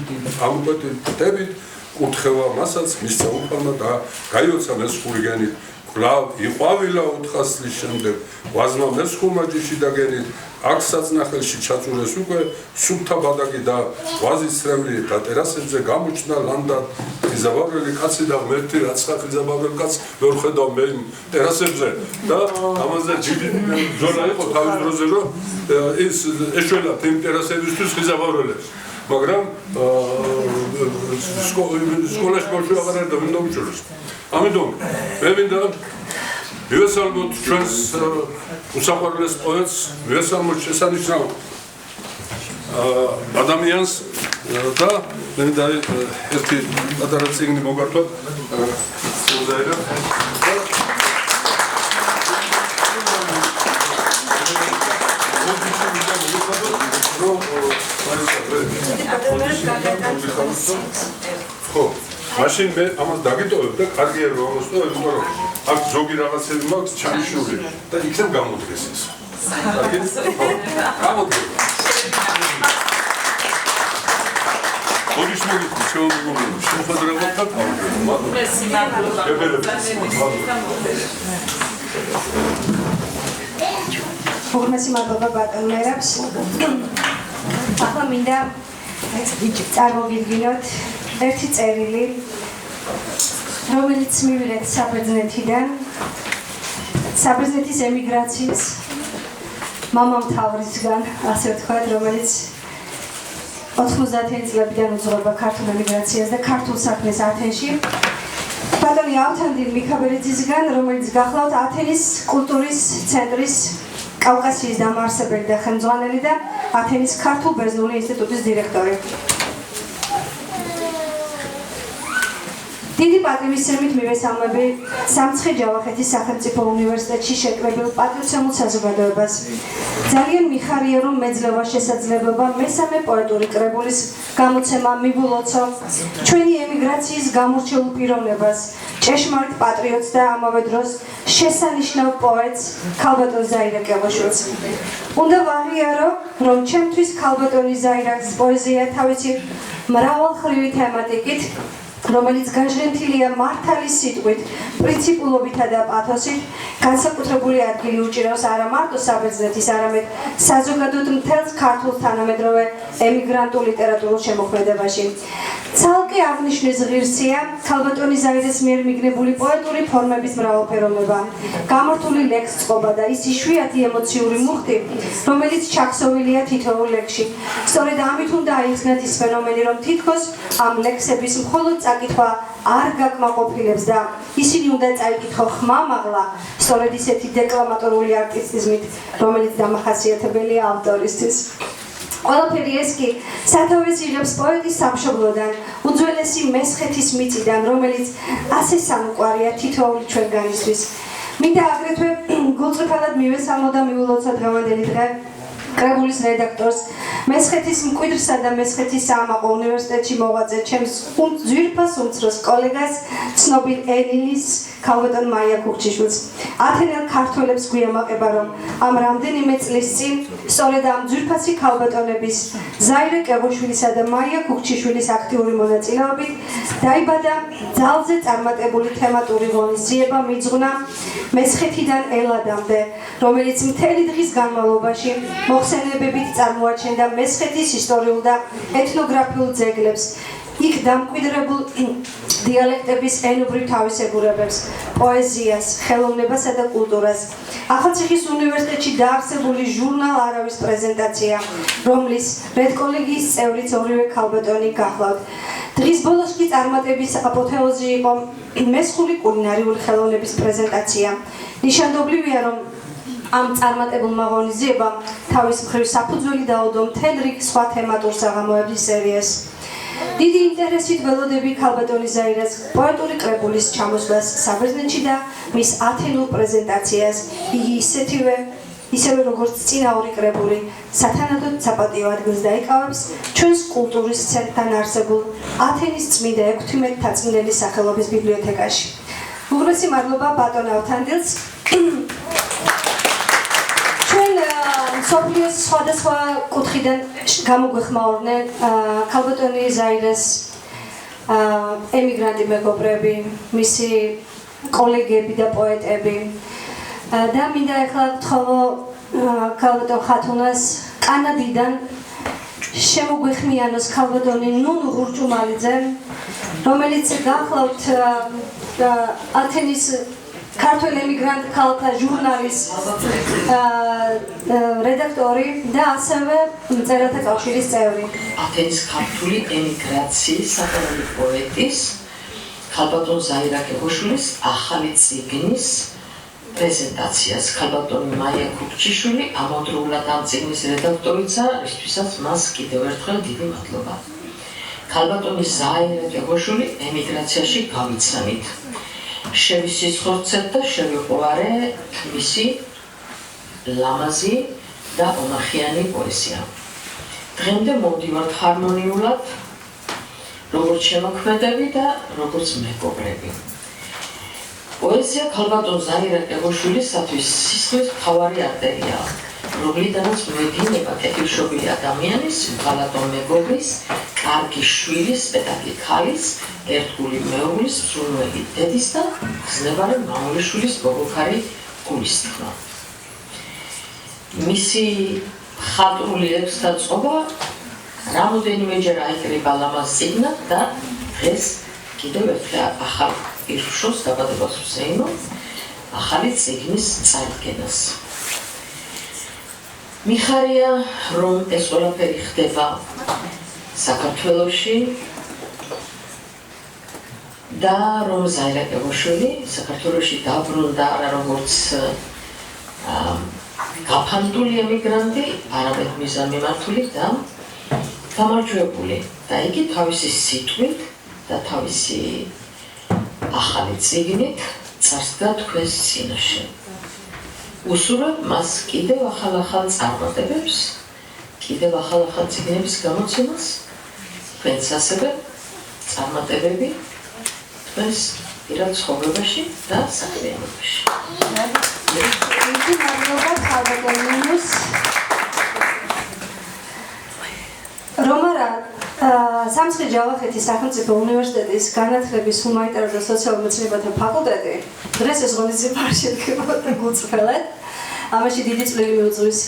დებით კურთხევა მასაც მისცა უფალმა და გაიოცა მესხური გენით კვლავ იყვავილა 400 წლის შემდეგ ვაზმა მესხურმა ჯიში დაგენით აქ საწნახელში ჩაწურეს უკვე სუფთა ბადაკი და ვაზის წრემლი და ტერასებზე გამოჩნდა ლანდად ხიზაბავრელი კაცი და ღმერთი რაც ხიზაბავრელი კაცს ვერ ხედავ მე ტერასებზე და ამაზე ჯიდი ზონა იყო თავის დროზე რომ ის ეშველათ იმ ტერასებისთვის ხიზაბავრელებს მაგრამ სკოლაში ბავშვი აღარ არის და მინდა უჩვენოს ამიტომ მე მინდა მივესალმოთ ჩვენს უსაყვარლეს პოეტს მივესალმოთ შესანიშნავ ადამიანს და მე მინდა ერთი პატარა წიგნი მოგართვათ ხო მაშინ მე ამას დაგიტოვებ და კარგია რომ ამოსტოვებ, იმიტომ რომ აქ ზოგი რაღაცები მაქვს ჩამიშული და იქნებ გამოდგეს ეს. კარგი? ხო. გამოდგეს. ოდის მოგიწევ შემოგულები, შეხვედრებად და უღმესი მადლობა ბატონერებს. ახლა მინდა წარმოგიდგინოთ ერთი წერილი, რომელიც მივიღეთ საბერძნეთიდან, საბერძნეთის ემიგრაციის მამამთავრისგან, ასე ვთქვათ, რომელიც 90-იან წლებიდან უძღვება ქართულ ემიგრაციას და ქართულ საქმეს ათენში. ბატონი ავთანდილ მიქაბერიძისგან, რომელიც გახლავთ ათენის კულტურის ცენტრის კავკასიის დამაარსებელი და ხელმძღვანელი და ათენის ქართულ ბერძნული ინსტიტუტის დირექტორი. დიდი პატივისცემით მივესალმები სამცხე-ჯავახეთის სახელმწიფო უნივერსიტეტში შეკრებილ პატრიოტულ საზოგადოებას. ძალიან მიხარია, რომ მეძლევა შესაძლებლობა მესამე პოეტური კრებულის გამოცემა მიბულოცო ჩვენი ემიგრაციის გამორჩეულ პიროვნებას, ჭეშმარიტ პატრიოტს და ამავე დროს შესანიშნავ პოეტს ქალბატონ ზაირა კელაშვილს. უნდა ვაღიარო, რომ ჩემთვის ქალბატონი ზაირას პოეზია თავისი მრავალხრივი თემატიკით რომელიც განშრენთილია მართალი სიტყვით, პრინციპულობითა და პათოსით, განსაკუთრებული ადგილი უჭირავს არა მარტო საბერძნეთის, არამედ საზოგადოდ მთელს ქართულ თანამედროვე ემიგრანტულ ლიტერატურულ შემოქმედებაში. ცალკე აღნიშნვის ღირსია ქალბატონი ზაირას მიერ მიგნებული პოეტური ფორმების მრავალფეროვნება, გამორთული ლექსწყობა და ის იშვიათი ემოციური მუხტი, რომელიც ჩაქსოვილია თითოეულ ლექსში. სწორედ ამით უნდა აიხსნათ ის ფენომენი, რომ თითქოს ამ ლექსების მხოლოდ წაკითხვა არ გაკმაყოფილებს და ისინი უნდა წაიკითხო ხმამაღლა, სწორედ ისეთი დეკლამატორული არტისტიზმით, რომელიც დამახასიათებელია ავტორისთვის. ყველაფერი ეს კი სათავეს იღებს პოეტის სამშობლოდან, უძველესი მესხეთის მიწიდან, რომელიც ასე სამუყვარია თითოეული ჩვენგანისთვის. მინდა აგრეთვე გულწრფელად მივესალმო და მივულოცო დღევანდელი დღე კრებულის რედაქტორს, მესხეთის მკვიდრსა და მესხეთის საამაყო უნივერსიტეტში მოღვაწე ჩემს ძვირფას უმცროს კოლეგას, ცნობილ ელილის ქალბატონ მაია ქუქჩიშვილს. ათენელ ქართველებს გვიამაყება, რომ ამ რამდენიმე წლის წინ სწორედ ამ ძვირფასი ქალბატონების ზაირე კევოშვილისა და მაია ქუქჩიშვილის აქტიური მონაწილეობით დაიბადა ძალზე წარმატებული თემატური ღონისძიება მიძღვნა მესხეთიდან ელადამდე, რომელიც მთელი დღის განმავლობაში მოხსენებებით წარმოაჩენდა მესხეთის ისტორიულ და ეთნოგრაფიულ ძეგლებს, იქ დამკვიდრებულ დიალექტების ენობრივ თავისებურებებს, პოეზიას, ხელოვნებასა და კულტურას. ახალციხის უნივერსიტეტში დაარსებული ჟურნალ „არავის“ პრეზენტაცია, რომლის რედკოლეგიის წევრიც ორივე ქალბატონი გახლავთ. დღის ბოლოს კი წარმატების აპოთეოზი იყო მესხური კულინარიული ხელოვნების პრეზენტაცია. ნიშანდობლივია, რომ ამ წარმატებულმა ღონისძიებამ თავის მხრივ საფუძველი დაუდო მთელ რიგ სხვა თემატურ საღამოების სერიას. დიდი ინტერესით ველოდები ქალბატონი ზაირას პოეტური კრებულის ჩამოსვლას საბერძნეთში და მის ათენულ პრეზენტაციას. იგი ისევე როგორც წინა ორი კრებული, სათანადოდ საპატიო ადგილს დაიკავებს ჩვენს კულტურის ცენტრთან არსებულ ათენის წმინდა 16 სახელობის ბიბლიოთეკაში. უღრესი მადლობა ბატონ ავთანდილს. სოფლიოს სხვადასხვა კუთხიდან გამოგვეხმაურნენ ქალბატონი ზაირას ემიგრანტი მეგობრები, მისი კოლეგები და პოეტები. და მინდა ახლა ვთხოვო ქალბატონ ხათუნას კანადიდან შემოგვეხმიანოს ქალბატონი ნუნუ ღურჭუმალიძე, რომელიც გახლავთ ათენის ქართველ ემიგრანტ ქალთა ჟურნალის რედაქტორი და ასევე მწერალთა კავშირის წევრი. ათენის ქართული ემიგრაციის საყვარელი პოეტის ქალბატონ ზაირა კევოშვილის ახალი წიგნის პრეზენტაციას. ქალბატონი მაია ქუქჩიშვილი ამავდროულად ამ წიგნის რედაქტორიცა, რისთვისაც მას კიდევ ერთხელ დიდი მადლობა. ქალბატონი ზაირა კევოშვილი ემიგრაციაში გავიცანით. შევისისხორცეთ და შევიყვარე მისი ლამაზი და ომახიანი პოეზია. დღემდე მოვდივართ ჰარმონიულად, როგორც შემოქმედები და როგორც მეგობრები. პოეზია ქალბატონ ზაირა კევოშვილისათვის სისხლის მთავარი არტერია, რომლიდანაც მოედინება კეთილშობილი ადამიანის, ღალატო მეგობრის, კარგი შვილის, სპეტაკი ქალის, ერთგული მეუღლის, სრულმეგი დედის და გზნებარე მამულიშვილის ბობოქარი გულისხმობა. მისი ხატრული ლექსთა წყობა რამოდენიმეჯერ აიკრიბა ლამაზ წიგნად და დღეს კიდევ ერთხელ ახალ ირშოს დაბადებას ვსეინო ახალი წიგნის წარდგენას. მიხარია, რომ ეს ყველაფერი ხდება საქართველოში და რომ ზაირა კევოშვილი საქართველოში დაბრუნდა არა როგორც გაფანტული ემიგრანტი, არამედ მიზანმიმართული და გამარჯვებული და იგი თავისი სიტყვით და თავისი ახალი წიგნით წარსდგა თქვენს წინაშე. უსურვებ მას კიდევ ახალ წარმატებებს, კიდევ ახალ წიგნების გამოცემას, თქვენს ასევე წარმატებები თქვენს პირად ცხოვრებაში და საქმიანობაში. დიდი მადლობა ქალბატონ ნუნუს. რომ არა სამცხე-ჯავახეთის სახელმწიფო უნივერსიტეტის განათლების ჰუმანიტარულ და სოციალურ მეცნიერებათა ფაკულტეტი დღეს ეს ღონისძიება არ შედგებოდა გულწრფელად. ამაში დიდი წვლილი მიუძღვის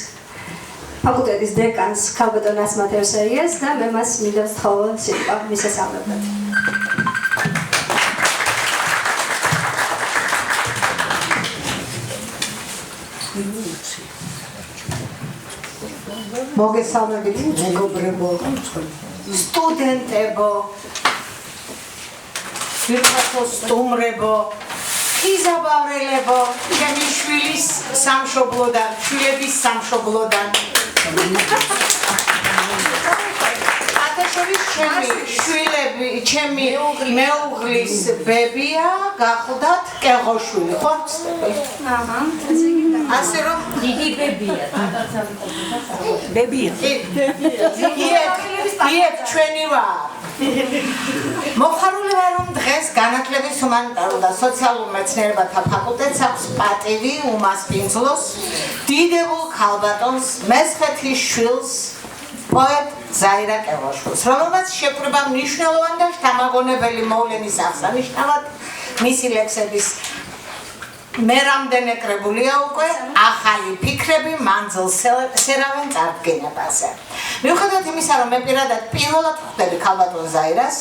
ფაკულტეტის დეკანს ქალბატონ ასმათ ევსეიას და მე მას მინდა ვთხოვო სიტყვა მისასალმებლად. მოგესალმებით მეგობრებო, სტუდენტებო, ვირთახო სტუმრებო, იზაბავრელებო, ჩემი შვილის სამშობლოდან, შვილების სამშობლოდან. სხვათა შორის ჩემი მეუღლის ბებია გახლდათ კეღოშვილი ხო ასე რომ დიდი ბებია იეთ ჩვენი ვარ მოხარული ვარ რომ დღეს განათლების ჰუმანიტარულ და სოციალურ მეცნიერებათა ფაკულტეტს აქვს პატივი უმასპინძლოს დიდებულ ქალბატონს მესხეთის შვილს პოეტ ზაირა კეღოშვილს რომელმაც შეკვრება მნიშვნელოვანი და შთამაგონებელი მოვლენის აღსანიშნავად მისი ლექსების მე რამდენი კრებულია უკვე ახალი ფიქრები მანძილ სერავენ წარდგენებაზე. მიუხედავად იმისა, რომ მე პირადად პირველად ხვდები ქალბატონ ზაირას,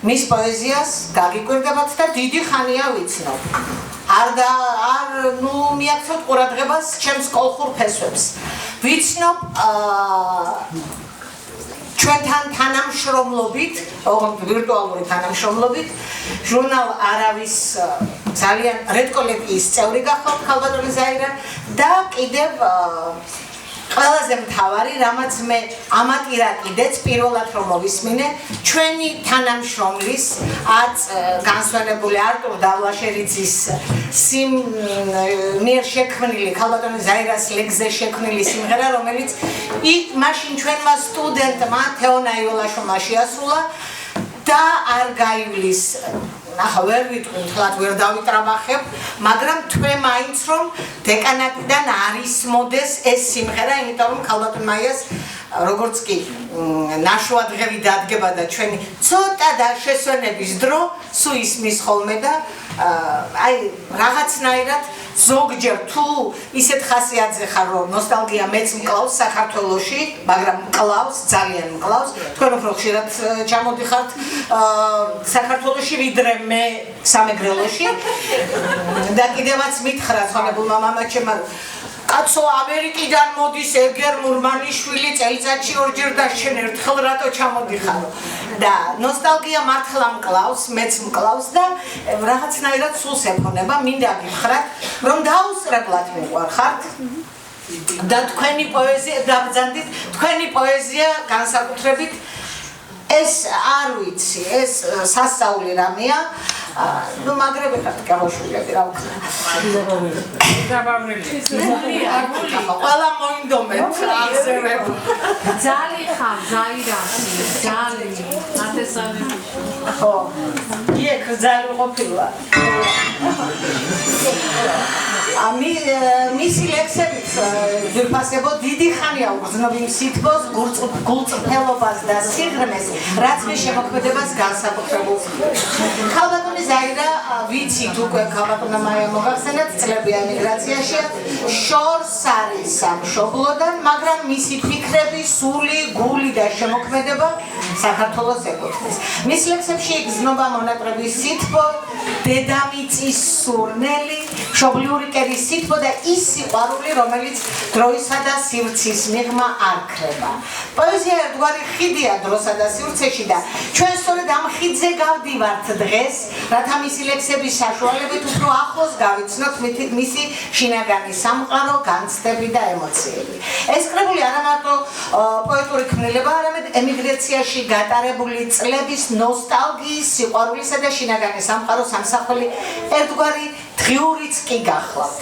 მის პოეზიას გაგიკვირდებათ და დიდი ხანია ვიცნობ. არ მიაქცევთ ყურადღებას ჩემს კოლხურ ფესვებს. ვიცნობ ჩვენთან თანამშრომლობით, ვირტუალური თანამშრომლობით, ჟურნალ არავის ძალიან რედკოლეგიის წევრი გახლავთ ქალბატონი ზაირა და კიდევ ყველაზე მთავარი, რამაც მე ამატირა კიდეც პირველად რომ მოვისმინე, ჩვენი თანამშრომლის განსვენებული არტურ დავლაშერიძის მიერ შექმნილი ქალბატონი ზაირას ლექსზე შექმნილი სიმღერა, რომელიც მაშინ ჩვენმა სტუდენტმა თეონა იოლაშვილმა შეასრულა და არ გაივლის ახლა ვერ ვიტყვი, თლად ვერ დავიტრაბახებ, მაგრამ თქვენ მაინც რომ დეკანატიდან არ ისმოდეს ეს სიმღერა, იმიტომ რომ ქალბატონ მაიას როგორც კი ნაშუადღევი დადგება და ჩვენი ცოტა და შესვენების დრო სულ ისმის ხოლმე და აი რაღაცნაირად ზოგჯერ თუ ისეთ ხასიათზე ხარ რომ ნოსტალგია მეც მკლავს საქართველოში, მაგრამ მკლავს, ძალიან მკლავს. თქვენ უფრო ხშირად ჩამოდიხართ საქართველოში ვიდრე მე სამეგრელოში და კიდევაც მითხრა ხონებულმა მამაჩემმა კაცო ამერიკიდან მოდის ეგერ მურმანიშვილი წელიწადში ორჯერ და შენ ერთხელ რატო ჩამოდიხარო და ნოსტალგია მართლა მკლავს, მეც მკლავს და რაღაცნაირად სულს ეფონება, მინდა გითხრათ რომ დაუსწრებლად მიყვარხართ და თქვენი პოეზია დაბრძანდით, თქვენი პოეზია განსაკუთრებით ეს არ ვიცი, ეს სასწაული რამეა ну მაგრები ხართ კეღოშვილები რა ვქნა ყველა მოინდომეთ აღზევებ ძალი ხარ ზაირაში ძალი ათესავები ხო იქ ძალი ყოფილა მისი ლექსებით ძირფასებო დიდი ხანია უგრძნობ იმ სითბოს, გულწრფელობას და სიღრმეს, რაც მე შემოქმედებას განსაკუთრებულს. ქალბატონი ზაირა ვიცით უკვე ქალბატონმა მაია მოგახსენეთ წლები ემიგრაციაში, შორს არის სამშობლოდან, მაგრამ მისი ფიქრები, სული, გული და შემოქმედება საქართველოს ეკუთვნის. მის ლექსებში იგრძნობა მონატრების სითბო, დედამიწის სურნელი, მშობლიური კერის სითბო და ის სიყვარული, რომელიც დროისა და სივრცის მიღმა არ ქრება. პოეზია ერთგვარი ხიდია დროსა და სივრცეში და ჩვენ სწორედ ამ ხიდზე გავდივართ დღეს, რათა მისი ლექსების საშუალებით უფრო ახლოს გავიცნოთ მისი შინაგანი სამყარო, განცდები და ემოციები. ეს კრებული არა მარტო პოეტური ქმნილება, არამედ ემიგრაციაში გატარებული წლების ნოსტალგიის, სიყვარულისა და შინაგანი სამყაროს ამსახველი ერთგვარი დღიურიც კი გახლავთ.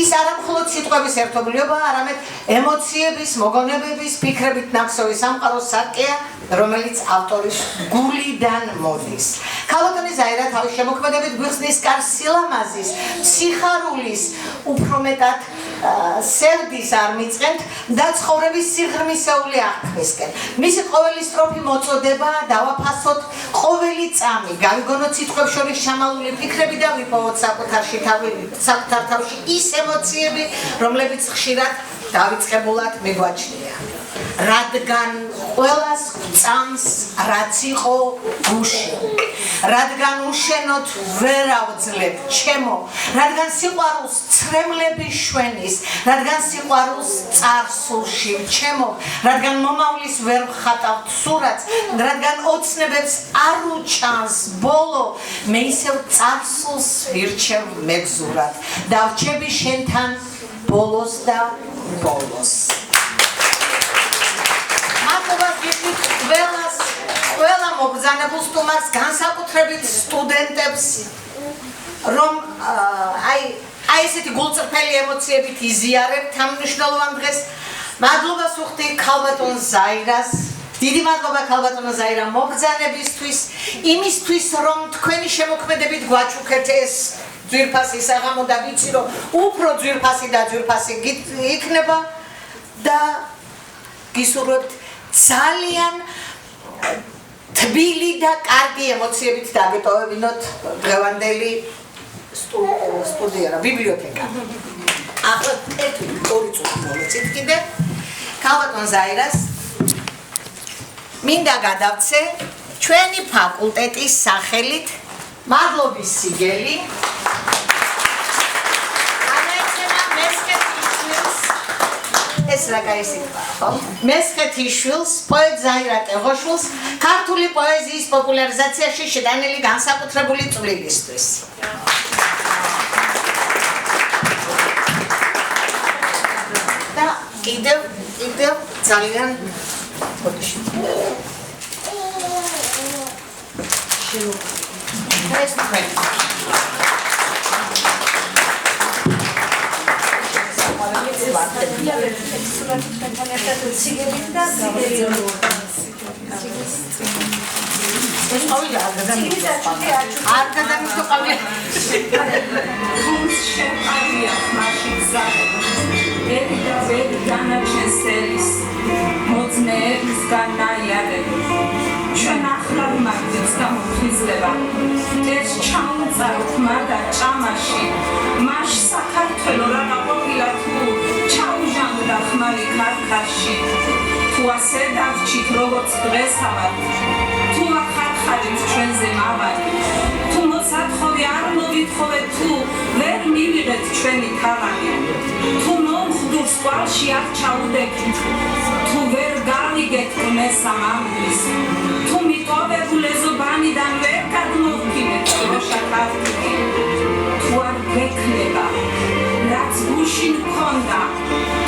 ის არა მხოლოდ სიტყვების ერთობლიობა, არამედ ემოციების, მოგონებების, ფიქრებით ნახსოვი სამყაროს სარკეა, რომელიც ავტორის გულიდან მოდის. ქალბატონი ზაირა თავის შემოქმედებით გვიხსნის კარს სილამაზის, სიხარულის, უფრო მეტად სევდის არ მიწყენთ და ცხოვრების სიღრმისეული აღქმისკენ. მისი ყოველი სტროფი მოწოდება დავაფასოთ ყოველი წამი, გავიგონოთ სიტყვებს შორის შამალული ფიქრები და ვიპოვოთ საკუთარ თავში ის ემოციები, რომლებიც ხშირად დავიწყებულად მიგვაჩნია. რადგან ყველას გვწამს რაც იყო გუში, რადგან უშენოთ ვერ ავძლებ ჩემო, რადგან სიყვარულს ცრემლები შვენის, რადგან სიყვარულს წარსულში ჩემო, რადგან მომავლის ვერ ვხატავთ სურათს, რადგან ოცნებებს არ უჭანს ბოლო, მე ისევ წარსულს ვირჩევ მეგზურად და ვჩები შენთან ბოლოს და ბოლოს. ყველა მობრძანებულ სტუმარს, განსაკუთრებით სტუდენტებს, რომ აი ესეთი გულწრფელი ემოციებით იზიარებთ ამ მნიშვნელოვან დღეს. მადლობას ვუხდი ქალბატონ ზაირას. დიდი მადლობა ქალბატონო ზაირა მობრძანებისთვის, იმისთვის რომ თქვენი შემოქმედებით გვაჩუქეთ ეს ძვირფასი საღამო და ვიცი რომ უფრო ძვირფასი და ძვირფასი იქნება და გისურვებთ ძალიან თბილი და კარგი ემოციებით დაგეტოვებინოთ დღევანდელი სტუდია რა ბიბლიოთეკა. ახლა ორი წუთი მოვეცით კიდე ქალბატონ ზაირას მინდა გადავცე ჩვენი ფაკულტეტის სახელით მადლობის სიგელი. ანაეცემა მესხეთიშვილს ეს რა კაი სიტყვაა, ხო? მესხეთიშვილს, პოეტ ზაირა ტეღოშვილს ქართული პოეზიის პოპულარიზაციაში შეტანილი განსაკუთრებული წვლილისთვის. და კიდევ ძალიან ეს თქვენი ჩვენ ახლავ მაგდებს გამოფხიზლება ეს ჩაუნწაროთ მაგა ჭამაში მაშ საქართველო რა ყოფილა თუ ჩაუჟანგდა ხმალი ქარქაში თუ ასე დავჭით როგორც დღესავად თუ ახარხარით ჩვენზე მავალი თუ მოსათხოვე არ მოვითხოვე თუ ვერ მივიღეთ ჩვენი თავანი თუ მომხდურს ყვავში არ ჩაუდექით თუ ვერ გავიგეთ მესამ ამბის თუ მიტოვებულ ეზობანიდან ვერ გადმოვკინეთ დროშა ქართული თუ არ გექნება რაც გუში მქონდა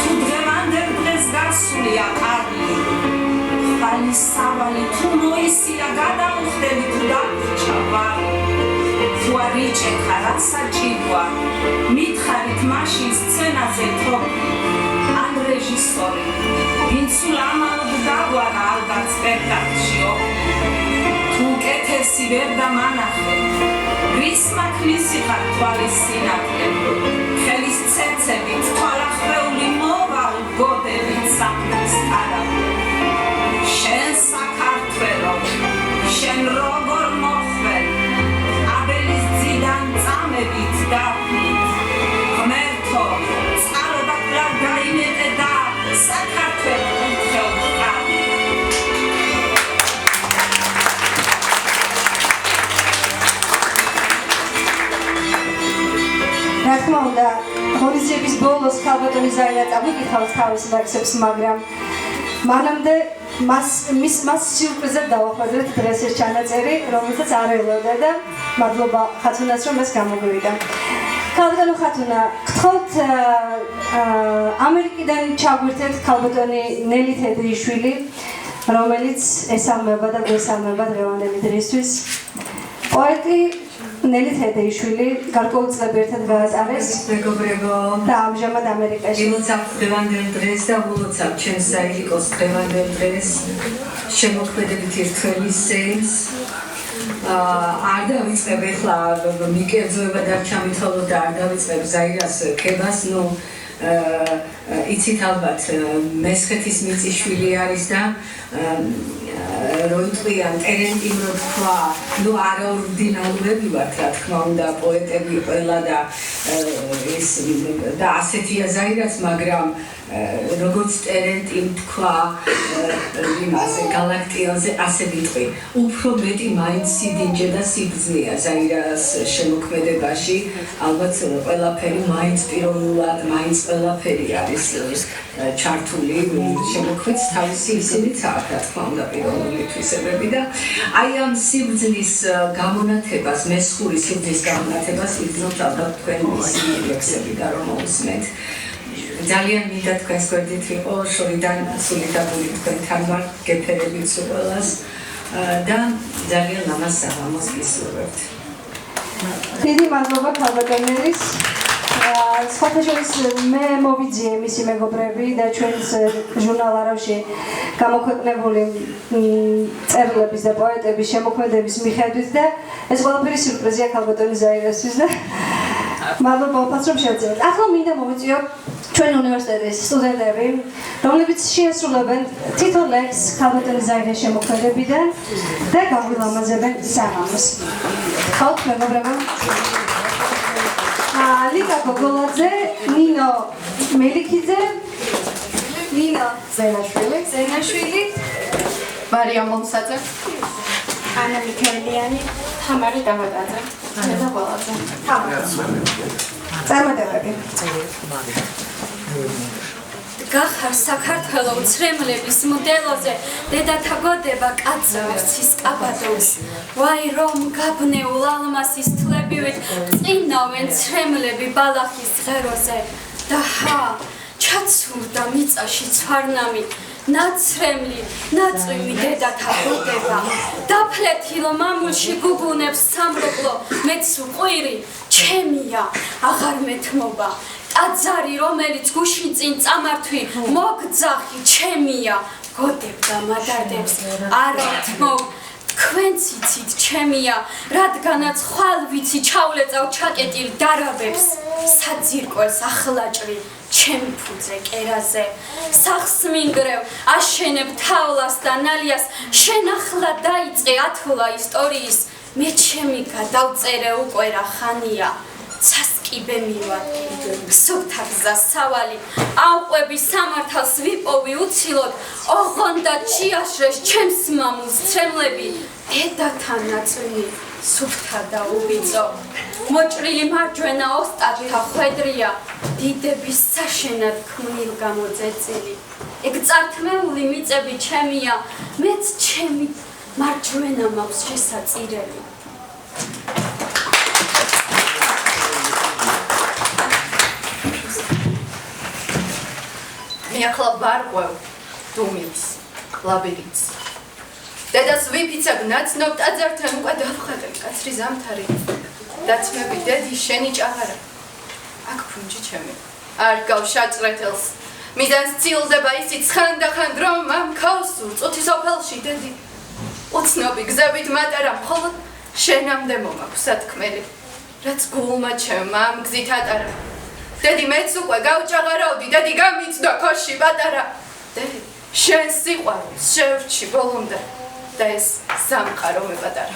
თუ დღევანდელ დღეს გასულია ყარლი ხალი სავალი თუ მოისია გადაუხდები თუ დაჩავარი თუ არ იჭექა რა საჭიროა მითხარით მაშინ სცენაზე თროპი ან რეჟისორი ვინც ულამალოდ დაგვარა ალბათ სპექტაკლშიო თუ კეთესი ვერ დამანახე ვის მაქმისი ხარ თვალის სინათლე ხელის ცეცებით თვალახრეული მოვალ გოდებით საფრის არა შენ საქართველო შენ როგორ მოხვენ აბელის ძიდან წამებით დაფნით ღმერთო წყალობა კვლავ გაიმეტე და საქართველო ხელხარ რა თქმა უნდა ღონისძიების ბოლოს ქალბატონი ზაირა წამიკითხავს თავის ლექსებს, მაგრამ მანამდე მას სიურპრიზად დავახვედრეთ დღეს ეს ჩანაწერი, რომელსაც არ ელოდა და მადლობა ხათუნას, რომ ეს გამოგვივიდა. ქალბატონო ხათუნა, გთხოვთ ამერიკიდან ჩაგვერთეთ ქალბატონი ნელი თედრიშვილი, რომელიც ესალმება და გვესალმება დღევანდელი დღისთვის. პოეტი ნელი თედრიშვილი გარკვეულწლები ერთად გაატარეს და ამჟამად ამერიკაში. ვილოცავ დღევანდელ დღეს და ვილოცავ ჩემს საირიკოს დღევანდელ დღეს შემოქმედებით ერთველი სენს. არ დავიწყებ ეხლა მიკერძოება დარჩა მითხოვო და არ დავიწყებ ზაირას ქებას, იცით ალბათ მესხეთის მიწიშვილი არის და როიტყვიან ტერენტიმ რო თქვა, არაორდინალურები ვართ, რა თქმა უნდა, პოეტები ყველა და ასეთია ზაირაც, მაგრამ როგორც ტერენტიმ თქვა იმაზე გალაქტიონზე ასე ვიტყვი. უფრო მეტი მაინც სიდინჯე და სიბრძნეა ზაირას შემოქმედებაში. ალბათ ყველაფერი მაინც პიროვნულად, მაინც ყველაფერი არის ჩართული შემოქმედს თავისი ისინიც აქვს, რა თქმა უნდა, პიროვნული თვისებები და აი ამ სიბრძნის გამონათებას, მესხური სიბრძნის გამონათებას ვიგრძნობთ ალბათ თქვენ მისი ლექსები და რომ მოусმენთ. ძალიან მინდა თქვენს გვერდით ვიყო, შორიდან სულიდაგული თქვენთან ვარ, გეფერებით სულ ყველას. და ძალიან ლამაზ საღამოს გისურვებთ. დიდი მადლობა ქალბატონერის. სხვათაშორის მე მოვიძიე მისი მეგობრები და ჩვენს ჟურნალ არავში გამოქვეყნებული წერილების და პოეტების შემოქმედების მიხედვით და ეს ყველაფერი სიურპრიზია ქალბატონი ზაირასთვის და მადლობა უფალს რომ შევძლებთ. ახლა მინდა მოვიწიო ჩვენი უნივერსიტეტის სტუდენტები, რომლებიც შეასრულებენ თითო ლექსს ქალბატონი ზაირას შემოქმედებიდან და გავვილამაზებენ საღამოს. ხალხ მეგობრებო ლიკა გოგოლაძე, ნინო მელიქიძე, ნინო ზენაშვილი, მარიამ მომსაძე, ანა მიქელიანი, თამარი დამატაძე, და გოლაძე. წარმატებები. გახარ საქართველო უცრემლების მოდელოზე დედათა გოდება კაცებს ისკაბადოს ვაი რომ გაბნეულ ალმასის თლებივით წინავენ ცრემლები ბალახის ღეროზე და ჰა ჩაცურდა მიწაში ცვარნამი ნაცრემლი ნაწვივი დედათა გოდება დაფლეთილ მამულში გუგუნებს სამროკლო მეც უყვირი ჩემია აღარ მეთმობა ტაძარი რომელიც გუშინ წინ წამართვი მოგძახი ჩემია გოდებდა მადარდებს არათმო თქვენც იცით ჩემია რადგანაც ხვალ ვიცი ჩავლეწავ ჩაკეტილ დარაბებს საძირკველს ახლაჭრი ჩემ ფუძე კერაზე სახს მინგრევ აშენებ თავლას და ნალიას შენ ახლა დაიწყე ათვლა ისტორიის მე ჩემი გადავწერე უკვე რა ხანია ცასკიბე მივადგი გსურთა გზა სავალი ავყვები სამართალს ვიპოვი უცილოდ ოღონ და ჩიაშრეს ჩემს მამულს ცრემლები დედათა ნაწვი სუფთა და უბიწო მოჭრილი მარჯვენა ოსტატთა ხვედრია დიდების საშენად ქმნილ გამოძეწილი ეგ წართმეული მიწები ჩემია მეც ჩემი მარჯვენა მაქვს შესაწირელი მე ახლა ვარღვევ დუმილს, ლაბირინთს. დედას ვიფიცებ ნაცნობ ტაძართან უკვე დავხატებ კაცრი ზამთარი. დაცმები დედი შენი ჭაღარა. აქ ფუნჯი ჩემი. არ გავშაჭრეთელს. მიზანს ცილდება ისიც ხანდახან რომ ამ ქაოსურ წუთის ოფელში დედი. უცნობი გზებით მატარა მხოლოდ შენამდე მომაქვს სათქმელი. რაც გულმა ჩემმა ამ გზით ატარა. დედი მეც უკვე გავჭაღარავდი, დედი გამიცდა ქოში პატარა. დედი შენ სიყვარულს შევრჩი ბოლომდე და ეს სამყარო მეპატარა.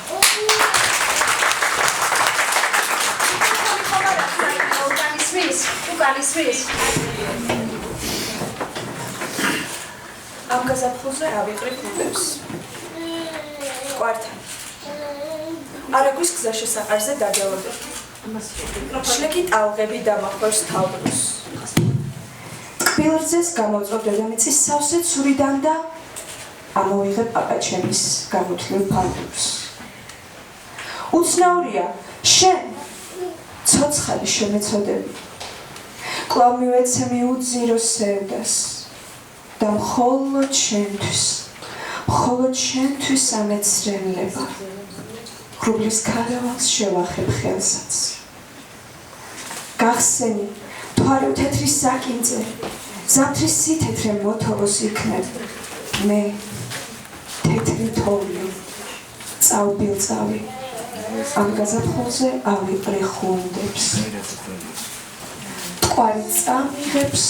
ამ გაზაფხულზე ავიყრი ფულებს. კვართან. არაგვის გზა შესაყარზე დაგელოდებ. შლეკი ტალღები დამახვევს თავბრუს. ტკბილრძეს გამოწვევ დედამიწის სავსე ცურიდან და ამოვიღე პაპაჩემის გამოთვლილ ფარდურს. უცნაურია, შენ ცოცხალი შემეცოდები. კვლავ მივეცემი უძირო სევდას და მხოლოდ შენთვის ამეცრემლება. ღრუბლის ქარავანს შევახებ ხელსაც. გახსენი, თვარი თეთრი საკინძე, ზამთრის სითეთრე მოთოვოს იქნებ. მე თეთრი თოვლი, წავბილწავი, ამ გაზაფხულზე ავიყრე ხუნდებს. ტყვარი წამიღებს,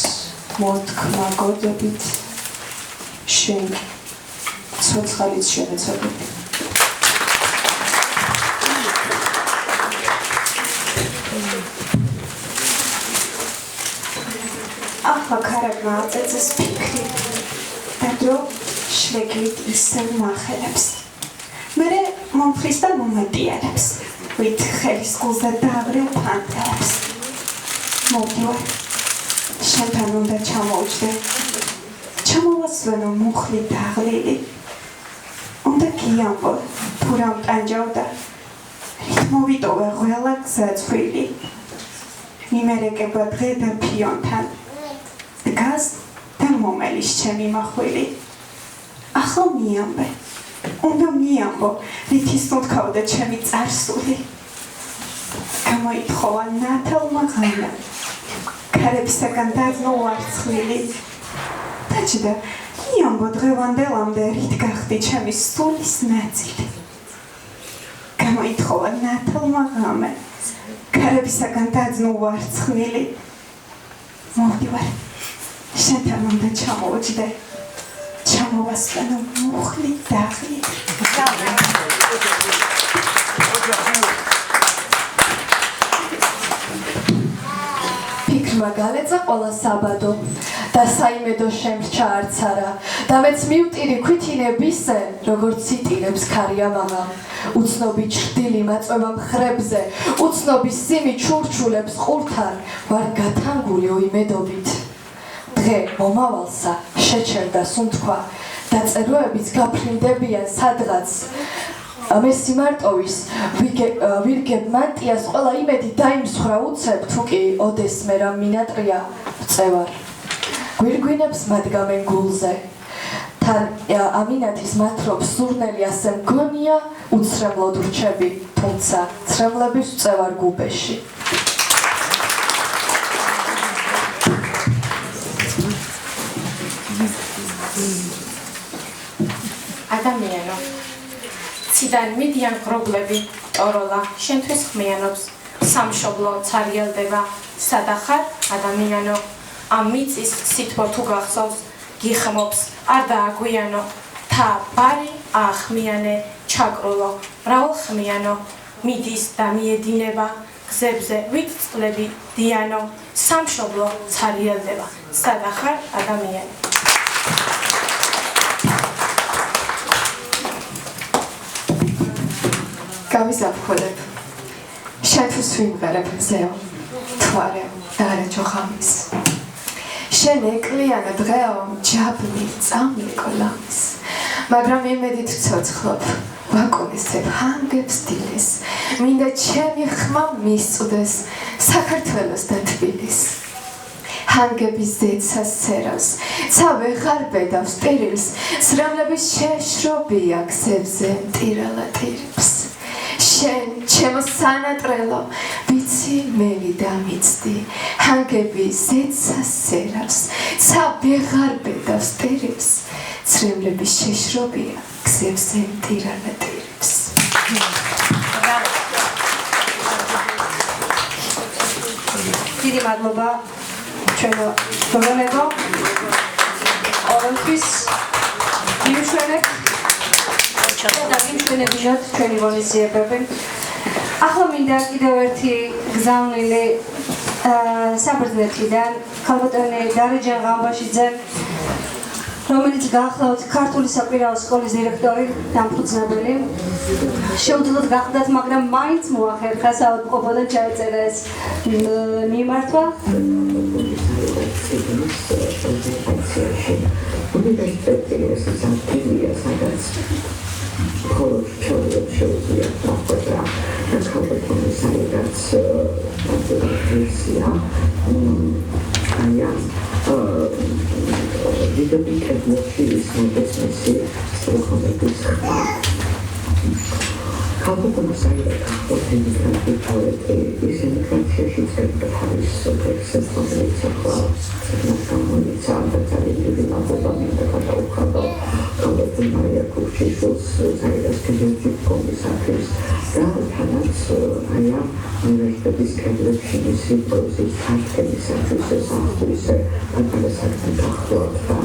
მოთქმა გოდებით, შენ ცოცხალიც შემეცოდები. ახლა ქარაგმა აწეწეს ფიქრი და დრო შლეგლით ისევ მახელებს. მერე მომხრის და მომეტიანებს, ვით ხელის გულზე დავრევ ფანტელებს. მოვდივარ, შენთან უნდა ჩამოვჯდე, ჩამოვასვენო მუხლი დაღლილი. უნდა გიამბო, თუ რამ ტანჯავდა, რით მოვიტოვე ყველა გზაწვრილი. მიმერეკება დღე და ფიონთან. დგას და მომელის ჩემი მახვილი. ახლა მიამბე, უნდა მიამბო, რითი სუნთქავდა ჩემი წარსული. გამოითხოვა ნათელმა ღამე, ქარებისაგან დაძნო ვარცხლილი. დაჭდა, მიამბო დღევანდელამდე რით გახდი ჩემი სულის ნაწილი. გამოითხოვა ნათელმა ღამე, ქარებისაგან დაძნო ვარცხლილი. მოვდივარ, შენთან უნდა ჩამოვჯდე. ჩამოვასვენო მუხლი დაღლი. ფიქრმა გალეცა ყველა საბადო და საიმედო შემრჩა არც არა და მეც მივტირი ქვითინებისე როგორც იტირებს ქარია მაღა უცნობი ჩრდილი მაწვევა მხრებზე უცნობი სიმი ჩურჩულებს ყურთან ვარ გათანგული ოიმედობით დღე მომავალსა შეჩერდა სუნთქვა და წეროებიც გაფრინდებიან სადღაც მე სიმარტოვის ვირგებ მანტიას ყველა იმედი დაიმსხრა უცებ თუკი ოდეს მე რა მინატრია წევარ გვირგვინებს მადგამენ გულზე თან ამინათის მათრობს სურნელი ასე მგონია უცრემლოდ ვრჩები თუმცა ცრემლების წევარ გუბეში ადამიანო ციდან მიდიან ღრუბლები ტოროლა შენთვის ხმიანობს სამშობლო ცარიელდება სადახარ ადამიანო ამ მიწის სითბო თუ გახსოვს გიხმობს არ დააგვიანო თა ბარი ახმიანე ჩაკრულო მრავალ ხმიანო მიდის და მიედინება გზებზე ვით წყლები დიანო სამშობლო ცარიელდება სადახარ ადამიანი გავიზაფხულებ შენთვის ვიმღერებ მზეო თვარე და არა ხამის შენ ეკლიანა დღეო ჯაბნი წამლიკო ლამის მაგრამ იმედით ვცოცხლობ ვაკონისებ ჰანგებს დილის მინდა ჩემი ხმა მისწვდეს საქართველოს და თბილის ჰანგების ზეცას ცერავს ცა ვეღარ ბედავს ტირილს სრემლების შეშრობია გზებზე მტირალა ტირებს შენ ჩემო სანატრელო ვიცი მელი დამიცდი ჰანგები ზეცას სერავს ცა ვეღარ ბედავს ტირებს ცრემლების შეშრობია გზებზე მტირალა ტირებს დიდი მადლობა ჩვენო გოგონებო ყოველთვის იმშვენებ და იმშვენებიათ ჩვენი ღონისძიებები ახლა მინდა კიდევ ერთი გზავნილი საბერძნეთიდან ქალბატონი დარეჯან ღამბაშიძე რომელიც გაახლავთ ქართული საკვირაო სკოლის დირექტორი დამფუძნებელი შეუძლოდ გახდათ მაგრამ მაინც მოახერხა საავადმყოფოდან ჩაეწერა ეს მიმართვა ხოლო ჩაუდგათ შეუძლია დახვედრა და ქალბატონი საიდანაც ვერსია დიდები კედლებში ისმოდეს მისი სტრუქტურების ხმა ქალბატონი საიდანაც ოპტიმიზმი პროექტი ის ემიგრაციაში წერდა თავის ტექსტს რომელიც ახლა გამოიცა და ძალიან მადლობა მინდა გადაუხადო ქალბატონ მარია კურჩიშვილს საიდანაც კედლებში კომისართვის და თანაც აი ამ უნივერსიტეტის კედლებში მისი პროექტის აღქმისათვის ეს ახლა პატარა საქმე გახლავთ და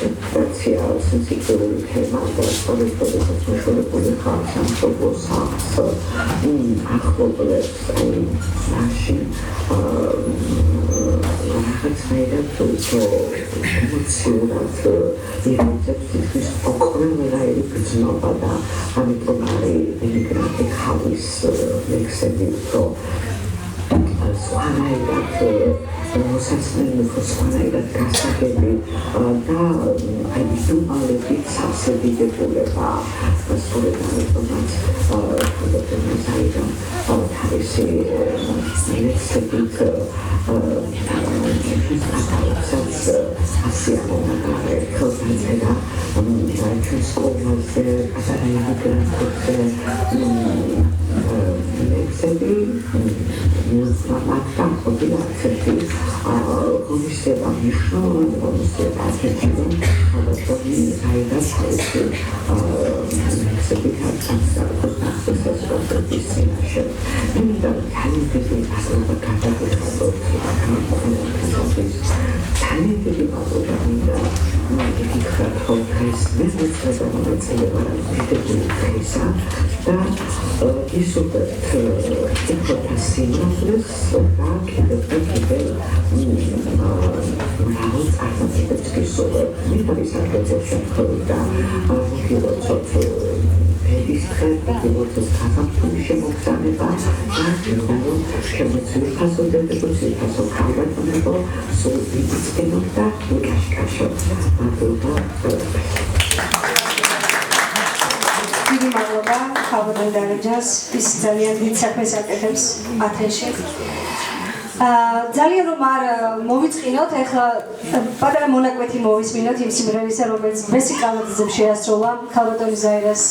ედუკაცია სენსიტიური თემა და სწორედ მეშორებული ხარ სამშობლო სახლს ახლობლებს აი მაშინ რაღაცნაირად ემოციურად ირიცხებს ის ოქრონაირი გრძნობა და ამიტომ არის ემიგრანტი ხალის ლექსები უფრო სხვანაირად მოსაცნელი სხვანაირად გასაგები და აი ვიზუალებით სავსებიდებულება სწორედ ამიტომაც ქალბატონი საიდან თავისი ლექსებით დიდი მადლობა ქალბატონ დარაჯას ის ძალიან დიდ საქმეს აკეთებს ათენში. ძალიან რომ არ მოვიწყინოთ, ეხლა პატარა მონაკვეთი მოვისმინოთ იმ სიმღერისა, რომელიც ბესი კალათაძემ შეასრულა ქალბატონი ზაირას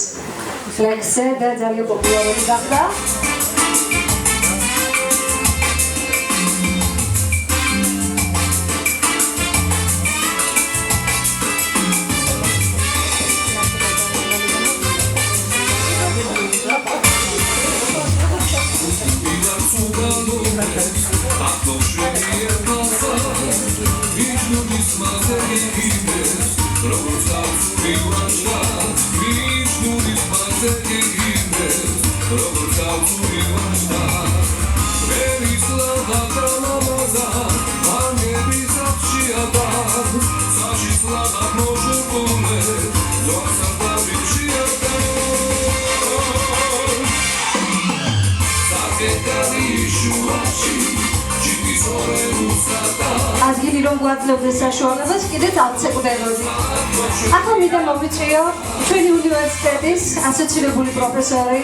ფლექსზე და ძალიან პოპულარული გახდა. ადგილი რომ გვაძლევდეს საშუალებას, კიდე 10 სეკუნდები. ახლა მინდა მოვიწვიო ჩვენი უნივერსიტეტის ასოცირებული პროფესორი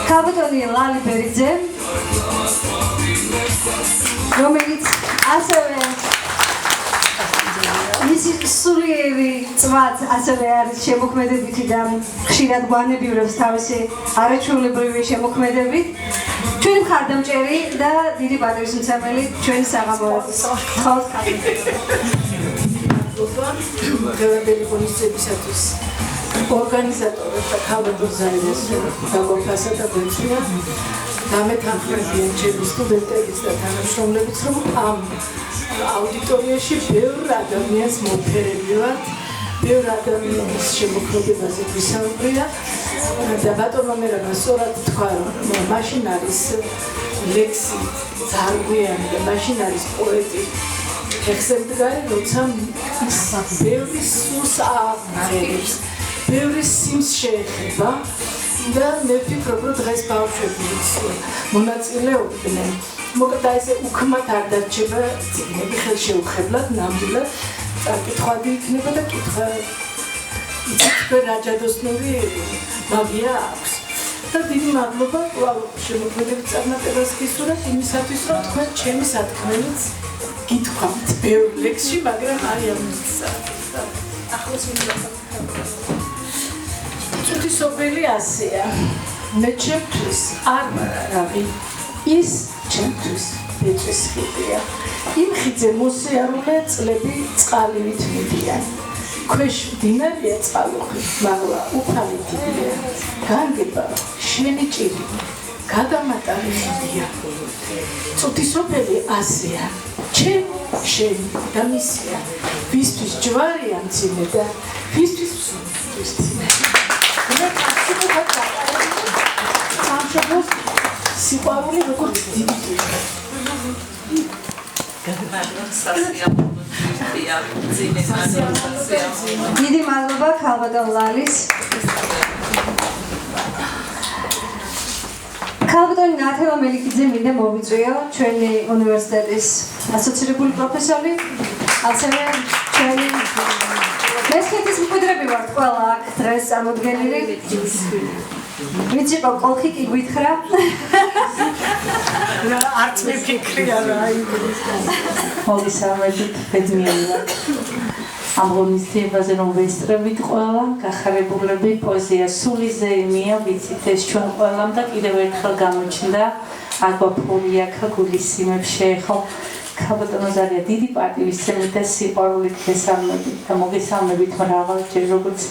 ქალბატონი ლალი ბერიძე, რომელიც ასევე მისი სულიერი წვაც ასევე არის შემოქმედებითი და ხშირად გვანებიურებს თავისი არაჩვეულებრივი შემოქმედებით. ჩვენი მხარდამჭერი და დიდი პატივისმცემელი ჩვენი საღამოების. გთხოვთ დღევანდელი ღონისძიებისათვის ორგანიზატორებს და ქალბატონ ზაირას დაგოფასა და გვეცია დამეთანხმებიან ჩემი სტუდენტებიც და თანამშრომლებიც, რომ ამ აუდიტორიაში ბევრ ადამიანს მომფერებივად, ბევრ ადამიანის შემოქმედებაზე გვისაუბრია და ბატონმა მერაბა სწორად თქვა, რომ მაშინ არის ლექსი ძარღვიანი და მაშინ არის პოეტი ეხსენდგარი, როცა ბევრი სულს აღწერს, ბევრი სიმს შეეხება და მე ვფიქრობ, რომ დღეს ბავშვებიც მონაწილეობდნენ. მოკლედ ესე უქმად არ დარჩება წიგნები ხელშეუხებლად, ნამდვილად წარკითხვადი იქნება და კითხვა იცით რა ჯადოსნური მაგია აქვს. და დიდი მადლობა კვლავ შემოქმედებით წარმატებას გისურვებთ იმისათვის, რომ თქვენ ჩემი სათქმელიც გითქვამთ ბევრ ლექსში, მაგრამ აი ამისა. ახლოს წუთისობელი ასეა. მე ჩემთვის არ მარავი ის ჩემთვის ეწვის ხიდია. იმ ხიდზე მოსიარულე წლები წყალივით მიდიან. ქვეშ მდინარეა წყალუხი, მაღლა უფალი დიდია. განგება შენი ჭირი, გადამატარი ხიდია. წუთისობელი ასეა. ჩემ, შენი და მისია. ვისთვის ჯვარია მძიმე და ვისთვის მძიმე. მე კაცებად სამშობლოს სიყვარული როგორც დიდი დიდი მადლობა ქალბატონ ლალის. ქალბატონი ნათევა მელიქიძე მინდა მოვიწვიო ჩვენი უნივერსიტეტის ასოცირებული პროფესორი, ასევე ჩვენი მესხეთის მკვიდრები ვართ ყველა აქ დღეს წარმოდგენილი. ვიცი ყოლხი კი გვითხრა. არც მიფიქრია რა მოგესალმებით ბედნიერია ამ ღონისძიებაზე რომ ვესწრებით ყველა გახარებულები პოეზია სულიზე იმია ვიცით ეს ჩვენ ყველამ და კიდევ ერთხელ გამოჩნდა აგვაფურიაქა გულისიმებს შეეხო ქაბატონოზარია დიდი პატივისცემით და სიყვარულით გესალმებით და მოგესალმებით მრავალჯერ როგორც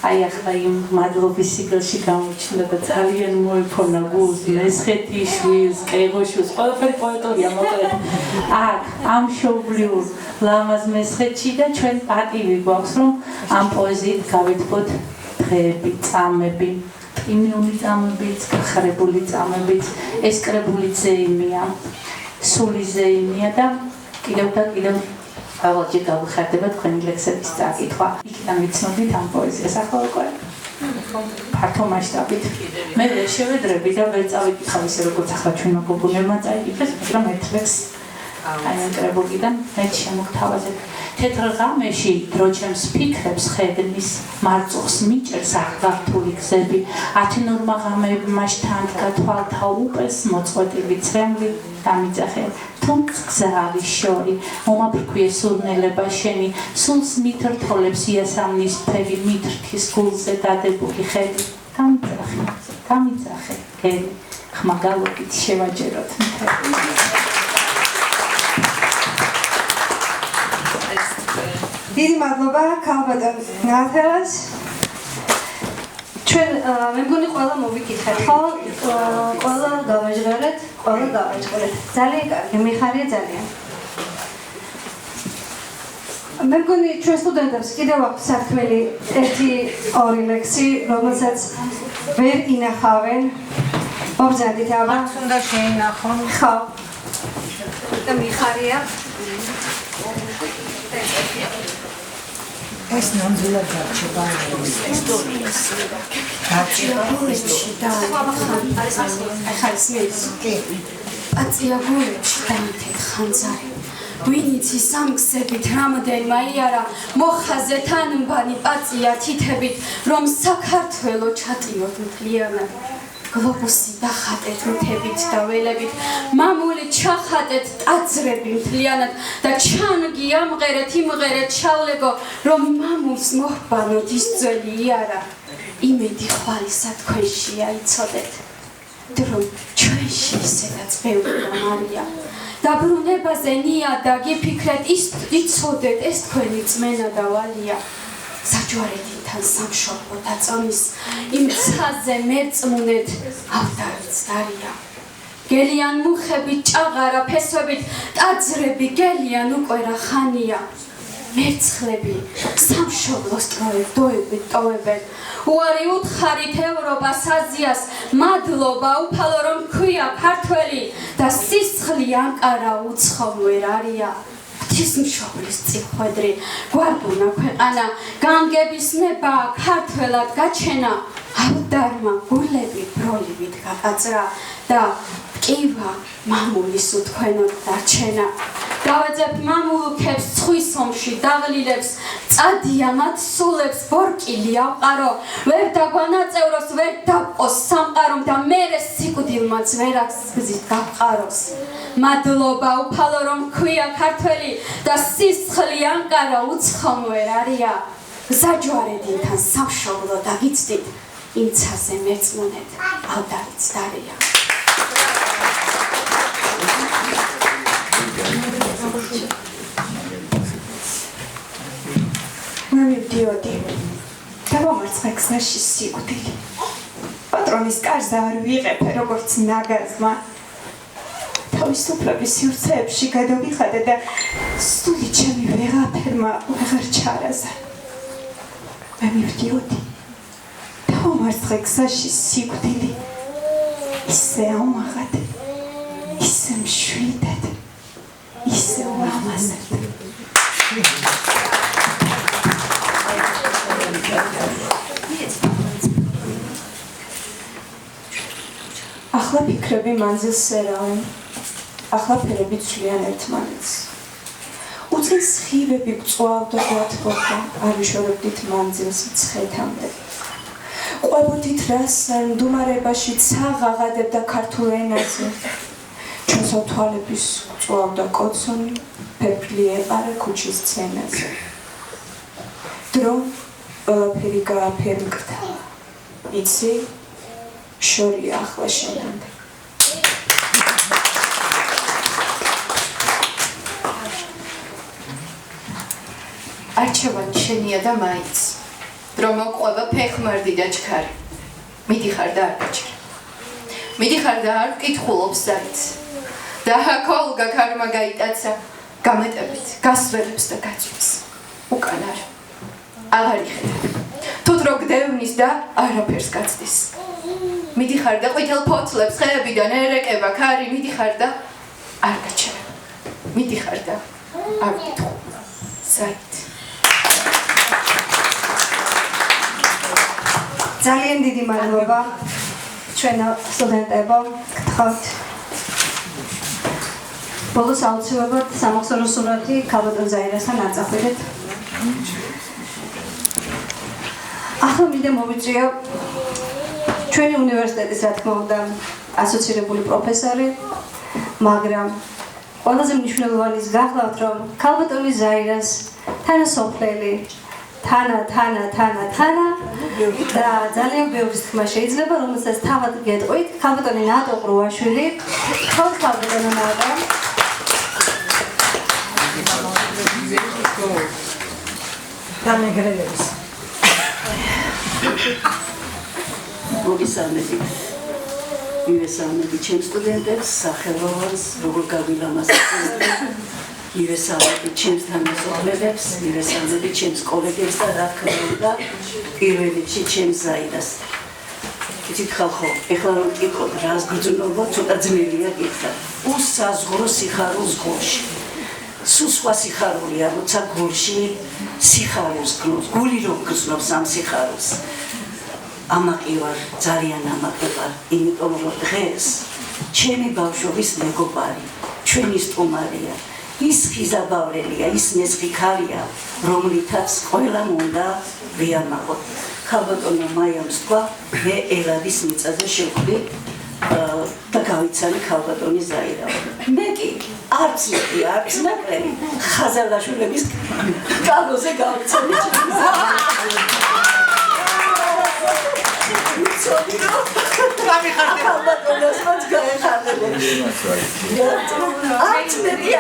აი ახლა იმ მადლობის სიგელში გამოჩნდა და ძალიან მოეფონა გულს მესხეთიშვილს, ყეღოშვილს, ყველაფერი პოეტორია მოკლედ აქ ამ შოულიურ ლამაზ მესხეთში და ჩვენ პატივი გვაქვს რომ ამ პოეზიით გავეთბოთ დღეები, წამები, ტკივნეული წამებიც, გახარებული წამებიც, ეს კრებული ზეიმია, სული ზეიმია და კიდევ ავალჯერ გავხარდება თქვენი ლექსების წაკითხვა. იქიდან ვიცნობთ ამ პოეზიას ახლა უკვე ფართო მასშტაბით. მე ვერ შევედრები და ვერ წავიკითხავ ისე როგორც ახლა ჩვენმა გოგონებმა წაიკითხეს, მაგრამ ერთ ლექსს კრებულიდან მე შემოგთავაზებ. თეთრ ღამეში დრო ჩემს ფიქრებს ხედნის, მარწუხს მიჭერს აღგართული გზები, ათნურმა ღამეებმა შთანთქა თვალთა უპეს, მოწყვეტილი ცრემლი დამიძახე. თუმც გზა არის შორი, მომაბრკვიე სურნელება შენი, სულს მითრთოლებს იასამნის ფერი, მითრთის გულზე დადებული ხედი. დამიძახე, გელი, ხმაგალობით შევაჯეროთ მთელი. დიდი მადლობა ქალბატონ ნათელას. ჩვენ მე მგონი ყველა მოვიკითხეთ ხო? ყველა გავაჟღერეთ. ძალიან კარგი, მიხარია ძალიან. მე მგონი ჩვენ სტუდენტებს კიდევ აქვს საქმელი 1-2 ლექსი, რომელსაც ვერ ინახავენ. მოგზადით აბა? მათ უნდა შეინახონ. ხო. და მიხარია. ეს ნამდვილად გარჩება ისტორიას. გარჩება ისტორიას და პაწია გულებში დამთეხან ძარი. ვინ იცის ამ გზებით რამდენმა იარა მოხაზე თანბანი პაწია თითებით რომ საქართველო ჩატიოთ მთლიანად. გლობუსი დახატეთ მთებით და ველებით, მამული ჩახატეთ ტაძრები მთლიანად და ჩანგი ამღერეთ იმღერეთ ჩავლეგო რომ მამულს მოჰბანოთ ის ძველი იარა. იმედი ხვალისა თქვენში აიცოდეთ, რომ ჩვენში ისედაც ბევრი მარია. დაბრუნებაზე ნიადაგი ფიქრეთ იცოდეთ ეს თქვენი წმენა და ვალია. საჯვარედინთან სამშობლო დაწონის იმ ცაზე მერწმუნეთ ავდარიც დარია. გელიან მუხებით ჭაღარა ფესვებით ტაძრები გელიან უკვე რა ხანია. მერცხლები სამშობლოს დროებით ტოვებენ. უარი უთხარით ევროპას აზიას მადლობა უფალო რომ ქვია ქართველი და სისხლი ანკარა უცხომ ვერ არია. ღვთისმშობლის წიხვედრი გვარგუნა ქვეყანა განგების ნება ქართველად გაჩენა ავდარმა გულები ბროლივით გაკაწრა და ტკივა მამულის უთქვენოდ დარჩენა. გავეძებ მამულქებს ცხვის ომში დაღლილებს წადია მათ სულებს ბორკილი ავყარო ვერ დაგვანაწევროს ვერ დავყოს სამყარომ და მერე სიკვდილმაც ვერ აღგზით გავყაროს. მადლობა უფალო რომ ქვია ქართველი და სისხლი ანკარა უცხომ ვერ არია. გზაჯვარედინთან სამშობლო დაგიცდით იმ ცაზე მერწმუნეთ ავდარიც დარია. მე მივდიოდი დავამარცხე გზაში სიკვდილი. პატრონის კარზე არ ვიღებე როგორც ნაგაზმა. თავისუფლების სივრცეებში გადავიხადე და სული ჩემი ვეღაფერმა ვეღარ ჩარაზა. მე მივდიოდი დავამარცხე გზაში სიკვდილი. ისე ამაღად, ისე მშვიდად, ისე ულამაზად. ახლა ფიქრები მანძილს ერავენ, ახლა ფერები ცვლიან ერთმანეთს. უწლის ხივები გწვავდა დათბობდა, არ ვიშორებდით მანძილს მცხეთამდე. ყვებოდით რას მდუმარებაში ცაღაღადებდა ქართულ ენაზე. ცოთვალების წვავდა კოცონი, ფერფლი ეყარა ქუჩის სცენაზე. დრო ყველაფერი გააფერმკრთალა. იცი, შორია ახლა შენამდე. არჩევანი შენია და მაინც. დრო მოყვება ფეხმარდი და ჩქარი. მიდიხარ და არ გაჩქარ. მიდიხარ და არ ვკითხულობს საით. და ოლგა ქარმა გაიტაცა გამეტებით, გასვერებს და გაწვდის. უკან არა. აღარ იხედა. თუ დრო გდევნის და არაფერს გაცდის. მიდიხარ და ყვითელ ფოთლებს ხეებიდან ერეკება ქარი, მიდიხარ და არ გაჩერებ. მიდიხარ და არ ვკითხულ. საით. ძალიან დიდი მადლობა ჩვენო სტუდენტებო, გთხოვთ. ბოლოს აუცილებლად სამახსოვრო სურათი ქალბატონ ზაირასთან აწახვიდეთ. ახლა მინდა მოვიწვიო ჩვენი უნივერსიტეტის, რა თქმა უნდა, ასოცირებული პროფესორი, მაგრამ ყველაზე მნიშვნელოვანი გახლავთ, რომ ქალბატონი ზაირას თანასოფლელი თანა და ძალიან ბევრი თქმა შეიძლება, რომელსაც თავად გეტყვით, ქალბატონი ნატო ყრუაშვილი, ქალბატონი ნატო. დამეგრელების. მივესალმები ჩემს სტუდენტებს, სახელოვანს, როგორ გავილამაზებთ. მივესალმები ჩემს თანამშრომლებს, მივესალმები ჩემს კოლეგებს და რა თქმა უნდა, პირველ რიგში ჩემს ზაირას. იცით ხალხო, ეხლა რომ ვკითხოთ, რას გიძნობა, ცოტა ძნელია გითხრათ. უსაზღვრო სიხარულს გულში. სულ სხვა სიხარულია, როცა გულში სიხარულს გნობს, გული რომ გრძნობს ამ სიხარულს. ამაყი ვარ, ძალიან ამაყი ვარ, იმიტომ რომ დღეს ჩემი ბავშვობის მეგობარი, ჩვენი სტუმარია, ის ხიზაბავლელია, ის მესხი ქალია, რომლითაც ყველამ უნდა ვიამაყოთ. ქალბატონმა მაიამ თქვა, მე ელადის მიწაზე შევხვდი და გავიცანი ქალბატონი ზაირა. მე კი არც ნაკლები ხაზალაშვილების კაბოზე გავიცანი ჩემს ქალბატონს მათ გაეხარდებოდი.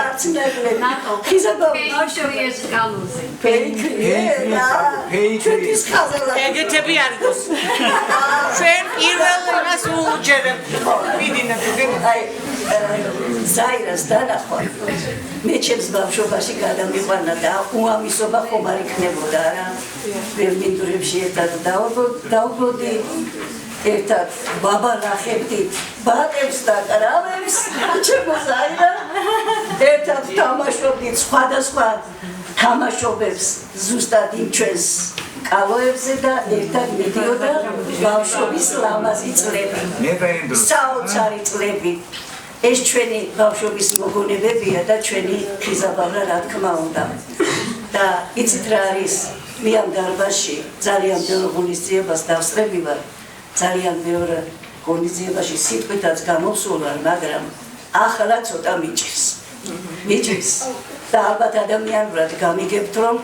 არც ნაკლები ბავშვიეს გალუზე. ჩვენთვის ხაზალა ეგეთები არ იყოს. ჩვენ პირველ იმას უუჯერებთ. მიდინა აი ზაირას დანახვა მე ჩემს ბავშვობაში გადამიყვანა და უამისობა ხომ არ იქნებოდა რა. ბერლინდურებში ერთად დავუბრუნდი, ერთად ვაბანახებდი ბატებს და კრავებს, ჩემო ზაირა, ერთად თამაშობდით სხვადასხვა თამაშობებს ზუსტად იმ ჩვენს კალოებზე და ერთად მიდიოდა ბავშვობის ლამაზი წლები, საოცარი წლები. ეს ჩვენი ბავშვობის მოგონებებია და ჩვენი ხიზაბავლა რა თქმა უნდა. და იცით რა არის, მე ამ დარბაზში ძალიან ბევრ ღონისძიებას დავსწრები ვარ, ძალიან ბევრ ღონისძიებაში სიტყვითაც გამოვსულ ვარ, მაგრამ ახლა ცოტა მიჭირს. და ალბათ ადამიანურად გამიგებთ, რომ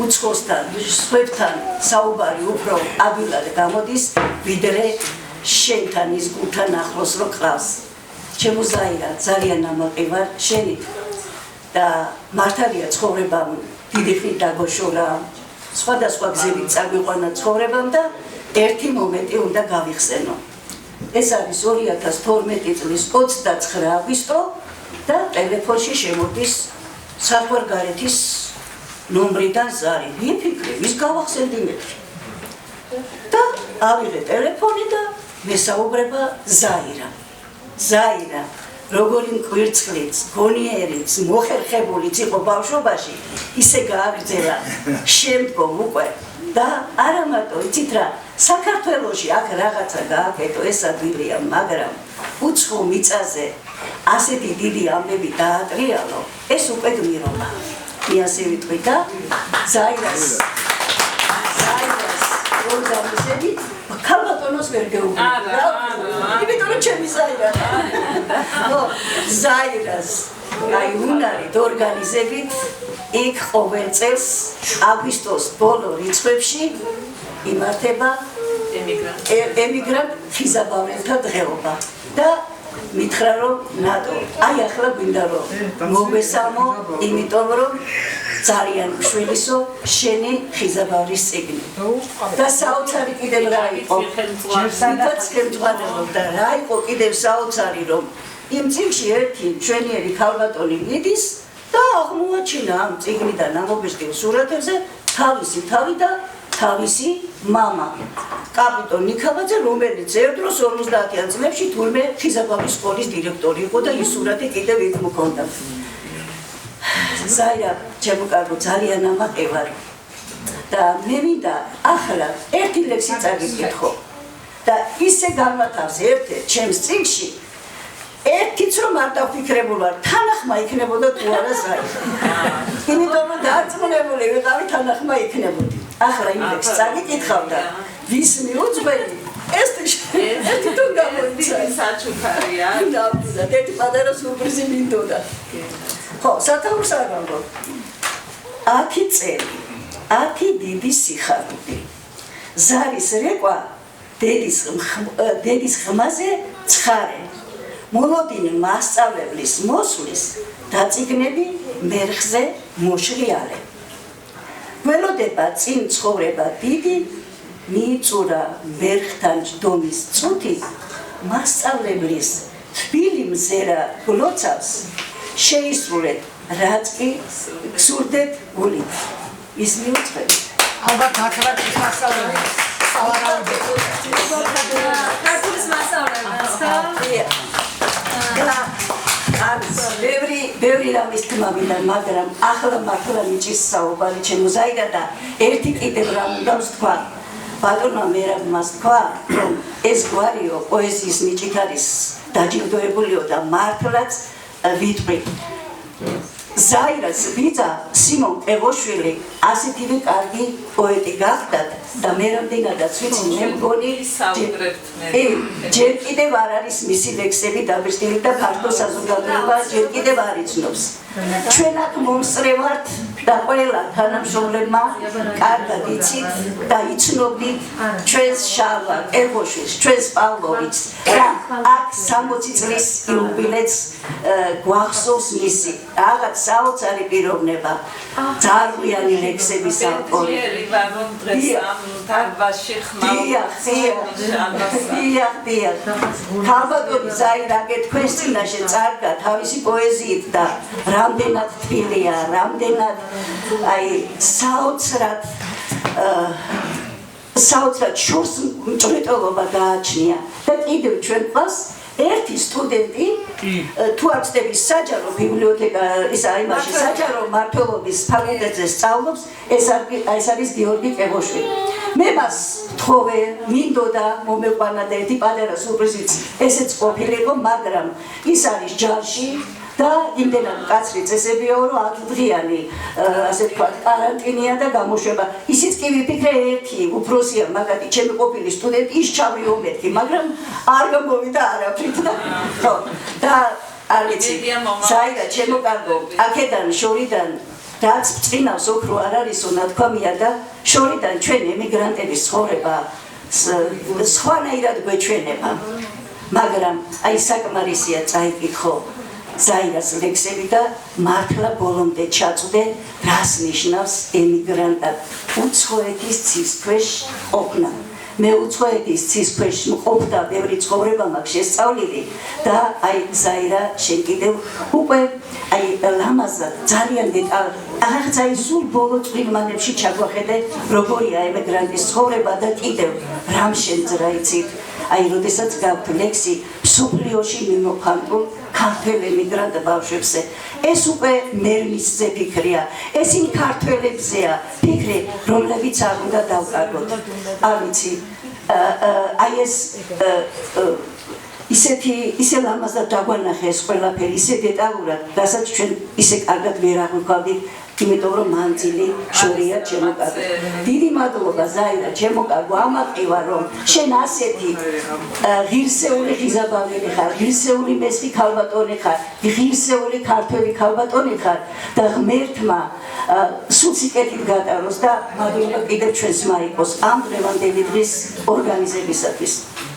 უცხოსთან, სხვებთან საუბარი უფრო ადვილად გამოდის, ვიდრე შენთან ის გულთან ახლოს რო ყავს. ჩემო ზაირა, ძალიან ამაყი ვარ შენით და მართალია ცხოვრებამ დიდი ხნით დაგოშორა, სხვადასხვა გზებით წაგვიყვანა ცხოვრებამ და ერთი მომენტი უნდა გავიხსენო. ეს არის 2012 წლის 29 აგვისტო და ტელეფონში შემოდის საყვარგარეთის ნომრიდან ზარი. ვიფიქრე, ვის გავახსენდი მე. და ავიღე ტელეფონი და მესაუბრება ზაირა. ზაირა, როგორი მკვირცხლიც, გონიერიც, მოხერხებულიც იყო ბავშვობაში, ისე გააგრძელა შემდგომ უკვე და არა მარტო, იცით რა, საქართველოში აქ რაღაცა გააკეთო, ეს ადვილია, მაგრამ უცხო მიწაზე ასეთი დიდი ამბები დაატრიალო, ეს უკვე გმირობა. მე ასე ვიტყვი და ზაირას ორგანიზებით ქალბატონოს ვერ გეუბნები. იმიტომ რომ ჩემი ზაირა. ზაირას აი უნარით ორგანიზებით იქ ყოველ წელს აგვისტოს ბოლო რიცხვებში იმართება ემიგრანტ ხიზაბავრელთა დღეობა და მითხრა რომ ნატო აი ახლა გვინდა რომ მოვესალმო იმიტომ რომ ძალიან მშვილისო შენი ხიზაბავრის წიგნი და საოცარი კიდევ რა იყო ჯერსაც შემთხვევლობდა რა იყო კიდევ საოცარი რომ იმ წიგნში ერთი ჩვენიერი ქალბატონი მიდის და აღმოაჩინა ამ წიგნიდან ამობეჭდილ სურათებზე თავისი თავი და თავისი მამა კაპიტონ ნიქაბაძე რომელიც ერთდროს 50-იან წლებში თურმე ხიზაბავრის სკოლის დირექტორი იყო და ის სურათი კიდევ იქ მქონდა ზაირა ჩემო კარგო ძალიან ამაყევარ და მე მინდა ახლა ერთი ლექსი წაგიკითხო და ისე განვათავს ერთ-ერთ ჩემს წიგნში ერთიც რომ არ დავფიქრებულ ვარ თანახმა იქნებოდა თუ არა ზაირა იმიტომ რომ დარწმუნებული ვიყავი თანახმა იქნებოდი ახლა იმ ლექსს წაგიკითხავ და ვის მიუძღვენი ერთი თუ გამოიცა საჩუქარია და ერთი პატარა სურპრიზი მინდოდა ხო სათაურს არ გამგო 10 წელი 10 დიდი სიხარული ზარის რეკვა დედის ხმაზე ცხარე მოლოდინი მასწავლებლის მოსვლის დაწიგნები მერხზე მოშრიალე ველოდება წინ ცხოვრება დიდი მიიწურა მერხთან ჯდომის წუთი მასწავლებლის თბილი მზერა გლოცავს შეისრულეთ რაც კი გსურდეთ გულით ის მიუძღვებით ალბათ მართლაც მასწავლებელი ქართულის მასწავლებელი ბევრი რამის თმა მინდა მაგრამ ახლა მართლა მიჭის საუბარი ჩემო ზაირა და ერთი კიდევ რამ უნდა ვთქვა ბატონმა მერაბმას თქვა რომ ეს გვარიო პოეზიის ნიჭით არის დაჯილდოებულიო და მართლაც ვიტყვი ზაირას ბიძა სიმონ ყევოშვილი ასეთივე კარგი პოეტი გახდათ და მე რამდენადაც ვიცი მე მგონი ჯერ კიდევ არ არის მისი ლექსები დაბეჭდილი და ქართულ საზოგადოება ჯერ კიდევ არ იცნობს ჩვენ აქ მომსწრე ვართ და ყველა თანამშრომლებმა კარგად იცით და იცნობდით ჩვენს შალვა ყევოშვილს ჩვენს პავლოვიჩს და აქ 60 წლის იუბილეც გვახსოვს მისი რაღაც საოცარი პიროვნება ძარღვიანი ლექსების ავტორი ქალბატონი ზაირა თქვენს წინაშე წარდგა თავისი პოეზიით და რამდენად თბილია რამდენად აი საოცრად შორს მჭრეტელობა გააჩნია და კიდევ ჩვენ ყავს ერთი სტუდენტი თუ არ ვწდები საჯარო ბიბლიოთეკა ისა იმაში საჯარო მმართველობის ფაკულტეტზე სწავლობს ეს არის გიორგი ყევოშვილი მე მას თხოვე მინდოდა მომეყვანა და ერთი პატარა სურპრიზიც ესეც ყოფილიყო მაგრამ ის არის ჯარში და იმდენად მკაცრი წესებიო რომ 10 დღიანი ასე ვთქვათ კარანტინია და გამოშვება ისიც კი ვიფიქრე ერთი უფროსია მაგათი ჩემი ყოფილი სტუდენტი ის ჩავიო მეთქი მაგრამ არ გამოვიდა არაფრით და ხო და არ ვიცი ზაირა ჩემო კარგო აქედან შორიდან რაც წინავს ოქრო არ არისო ნათქვამია და შორიდან ჩვენ ემიგრანტების ცხოვრება სხვანაირად გვეჩვენება მაგრამ აი საკმარისია წაიკითხო ზაირას ლექსები და მართლა ბოლომდე ჩაწვდე რას ნიშნავს ემიგრანტად უცხოეთის ცის ქვეშ ყოფნა მე უცხოეთის ცის ქვეშ მყოფდა ბევრი ცხოვრება მაქვს შესწავლილი და აი ზაირა შენ კიდევ უკვე აი ლამაზად ძალიან აღარ აი სულ ბოლო წვიმანებში ჩაგვახედე როგორია ემიგრანტის ცხოვრება და კიდევ რამ შემძრა იცით აი როდესაც გაქვთ ლექსი მსოფლიოში მიმოფანტულ ქართველ ემიგრანტ ბავშვებზე ეს უკვე მერმისზე ფიქრია ეს იმ ქართველებზეა ფიქრი რომლებიც არ უნდა დავკარგოთ არ ვიცი აი ეს ისე ლამაზად დაგვანახე ეს ყველაფერი ისე დეტალურად რასაც ჩვენ ისე კარგად ვერ აღვიქვავდით იმიტომ რომ მანძილი შორია ჩემო კარგო. დიდი მადლობა ზაირა ჩემო კარგო, ამაყივა რომ შენ ასეთი ღირსეული ხიზაბაველი ხარ, ღირსეული მესხი ქალბატონი ხარ, ღირსეული ქართველი ქალბატონი ხარ და ღმერთმა სულ სიკეთით გატაროს და მადლობა კიდევ ჩვენს მაიკოს ამ დღევანდელი დღის ორგანიზებისათვის.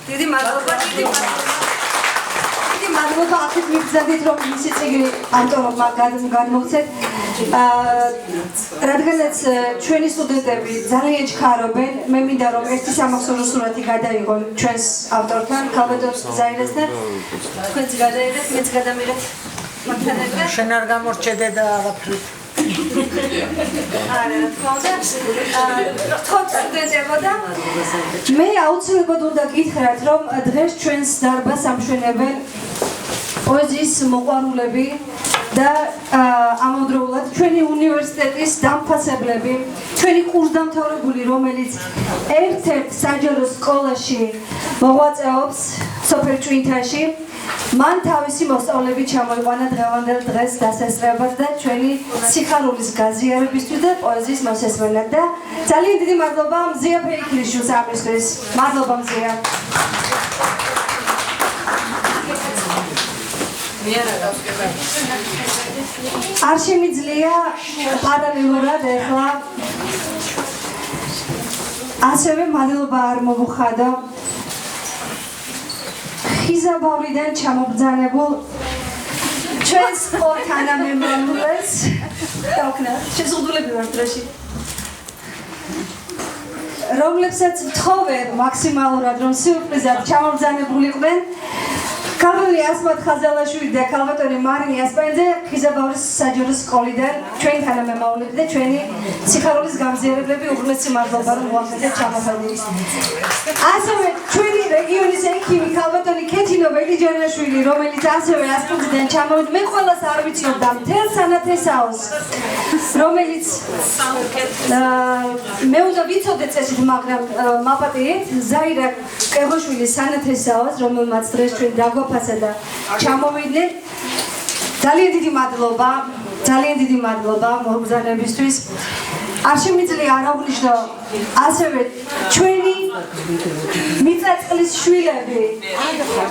დიდი მადლობა, დიდი მადლობა აქეთ მიგზადით რომ მისი წიგნი ავტორებმა გადმოგცეთ. რადგანაც ჩვენი სტუდენტები ძალიან ჩქარობენ, მე მინდა რომ ერთი სამახსოვრო სურათი გადაიღონ ჩვენს ავტორთან, ქალბატონ ზაირასთან. თქვენც გადაიღეთ, მეც გადამიღეთ მაგთან ერთად. შენ არ გამორჩედე და არაფერი. არა, თქო სტუდენტებო და მე აუცილებლად უნდა გითხრათ, რომ დღეს ჩვენს დარბაზს ამშვენებენ პოეზიის მოყვარულები და ამავდროულად ჩვენი უნივერსიტეტის დამფასებლები, ჩვენი კურსდამთავრებული, რომელიც ერთ-ერთ საჯარო სკოლაში მოღვაწეობს სოფელ ჭვინთაში, მან თავისი მოსწავლეები ჩამოიყვანა დღევანდელ დღეს დასასწრებად და ჩვენი სიხარულის გაზიარებისთვის და პოეზიის მოსესმენად და ძალიან დიდი მადლობა მზია ფეიქლიშვილს ამისთვის. მადლობა მზია. არ შემიძლია პარალელურად ეხლა ასევე მადლობა არ მოვუხადო ხიზაბავრიდან ჩამობრძანებულ ჩვენს ორთანამემამულეს დავკნა შეზღუდულები ვარ დროში რომლებსაც ვთხოვე მაქსიმალურად რომ სიურპრიზად ჩამობრძანებულიყვნენ ქალბატონი ასმათ ხაზალაშვილი და ქალბატონი მარინი ასპანიძე ხიზაბავრის საჯარო სკოლიდან ჩვენი თანამემამულები და ჩვენი სიხარულის გამზიარებლები უღრმესი მადლობა რომ მოახერხეთ ჩამოყალიბებას. ასევე ჩვენი რეგიონის ექიმი ქალბატონი ქეთინო ველიჯანაშვილი, რომელიც ასევე ასპანიძიდან ჩამოვიდა, მე ყველას არ ვიცნობდა მთელ სანათესაოს, რომელიც მე უნდა ვიცოდე წესით, მაგრამ მაპატიეთ ზაირა კეღოშვილი სანათესაოს, რომელმაც დღეს ჩვენ დაგვაფასა და ჩამოვიდნენ. ძალიან დიდი მადლობა მოგზაურებისთვის. არ შემიძლია არ აღვნიშნო ასევე ჩვენი მიწაწყლის შვილები,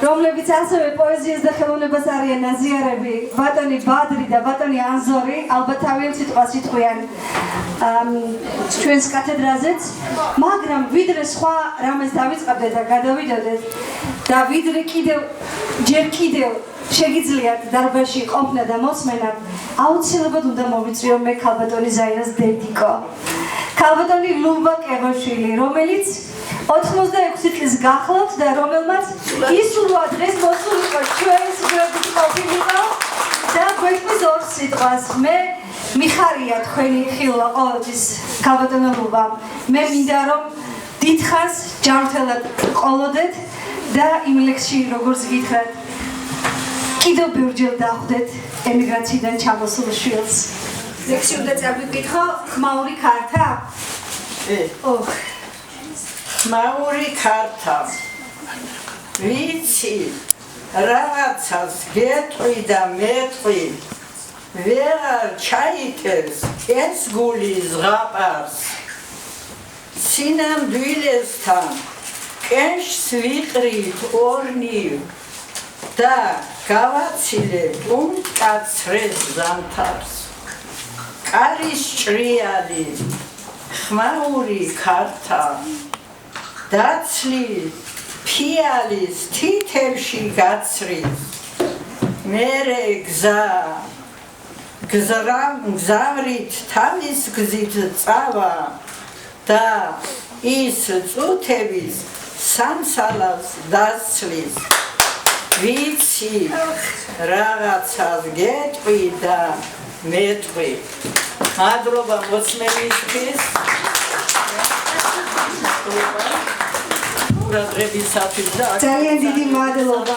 რომლებიც ასევე პოეზიას და ხელოვნებას არიან აზიარები, ბატონი ბადრი და ბატონი ანზორი, ალბათ თავიანთ სიტყვას იტყვიან ჩვენს კათედრაზეც, მაგრამ ვიდრე სხვა რამეს დავიწყებდეთ და გადავიდოდეთ და ვიდრე ჯერ კიდევ შეგიძლიათ დარბაზში ყოფნა და მოსმენა, აუცილებლად უნდა მოვიწვიო მე ქალბატონი ზაირას დედიკო. ქალბატონი ლუბა კეღოშვილი, რომელიც 86 წლის გახლავთ და რომელმაც ისურვა დღეს მოსულიყო ჩვენს გვერდით ყოფილიყო და გვექმნის ორ სიტყვას. მე მიხარია თქვენი ხილვა ყოველთვის ქალბატონო ლუბა. მე მინდა რომ დიდხანს ჯანმრთელად ყოლოდეთ და იმ ლექსში როგორც გითხრათ კიდევ ბევრჯერ დახვდეთ ემიგრაციიდან ჩამოსულ შვილს. ლექსი უნდა წავიკითხო ხმაური ქართა? ხმაური ქართა. ვიცი, რაღაცას გეტყვი და მეტყვი, ვეღარ ჩაითებს ეს გული ზღაპარს. სინამდვილესთან კენშს ვიყრით ორნივ და გავაცილებთ უმკაცრეს ზამთარს. კარის ჭრიალი ხმაური ქართა დაცლი ფიალის თითებში გაცრის. მერე გზავრით თავის გზით წავა და ის წუთების სამსალას დასცლის. ვიცი, რაღაცას გეტყვი და მეტყვი. მადლობა მოსმენისთვის. ძალიან დიდი მადლობა.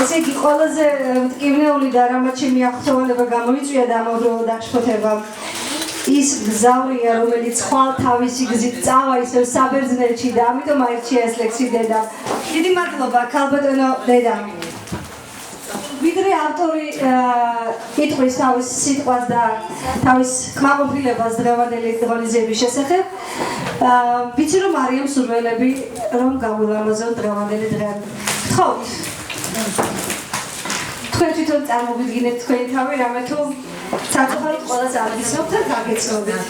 ესე იგი ყველაზე მტკივნეული და რამაც შემიახსოვნება გამოიწვია და ამავდროულად აღშფოთება ის გზავრია, რომელიც ხვალ თავისი გზით წავა ისევ საბერძნეთში და ამიტომ აირჩია ეს ლექსი დედა. დიდი მადლობა ქალბატონო დედა. ვიდრე ავტორი იტყვის თავის სიტყვას და თავის კმაყოფილებას დღევანდელი ღონისძიების შესახებ, ვიცი რომ არიან მსურველები რომ გავილამაზონ დღევანდელი დღე. გთხოვთ. თქვენ თვითონ წარმოვიდგინეთ თქვენი თავი, რამე თუ საერთოდ ყველას აღიცნობთ და გაგეცნობათ.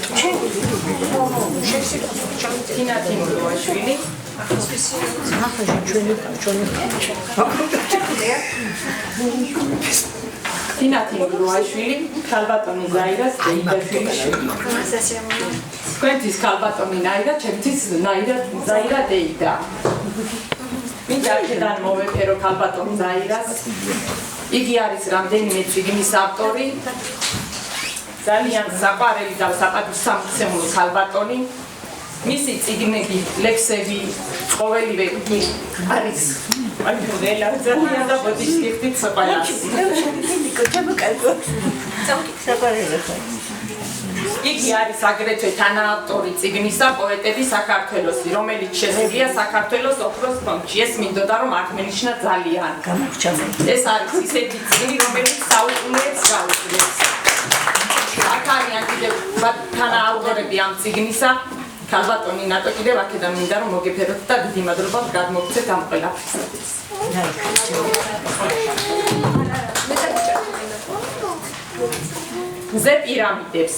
თინა თიმუროვაშვილი თინა თიმუროვაშვილი ქალბატონი ზაირას დეიდაშვილი შვილი. თქვენთვის ქალბატონი ნაირა, ჩემთვის ნაირა ზაირა დეიდა. მინდა აქედან მოვეფერო ქალბატონ ზაირას. იგი არის რამდენიმე წიგნის ავტორი. ძალიან საყვარელი და საპატივსამცემლო ქალბატონი. მისი წიგნები, ლექსები, ყოველივე არის მაგდრელა ძალიან და ბოდიშტიხით საყვარელი. იგი არის აგრეთვე თანაავტორი წიგნისა პოეტები საქართველოსი, რომელიც შესულია საქართველოს ოქროს ფონდში. ეს მინდოდა რომ აღმენიშნა ძალიან. ეს არის ისეთი წიგნი, რომელიც საუკუნეებს გაუძლებს. აქ არიან კიდევ თანაავტორები ამ წიგნისა. ქალბატონი ნატო კიდევ აქედან მინდა რომ მოგეფეროთ და დიდი მადლობა გადმოგცეთ ამ ყველაფრისთვის. მზე პირამიდებს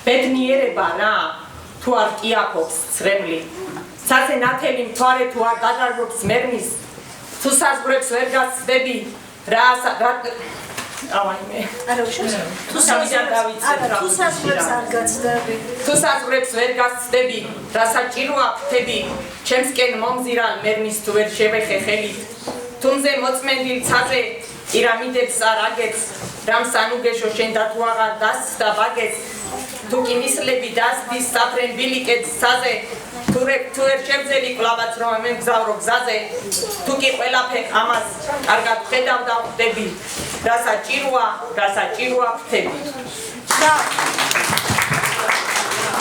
ბედნიერება რა თუ არ კიაფობს ცრემლი ცაზე ნათელი მთვარე თუ არ დადარბობს მერმის თუ საზღვრებს ვერ გასცდები რა თუ საზღვრებს ვერ გასცდები რა საჭიროა ფრთები ჩემსკენ მომზირალ მერმის თუ ვერ შევეხე ხელით თუმზე მოწმენდილ ცაზე პირამიდებს არ აგებს რამ სანუგეშო შენ და თუ აღარ დასცდა ბაგებს თუ კი მისლები დასდის საფრენ ბილიკეთს ცაზე თუ ვერ შემძელი კლავაც რომ მემგზავრო გზაზე თუ კი ყველაფერ ამას კარგად ხედავ და ხვდები რა საჭიროა ფრთები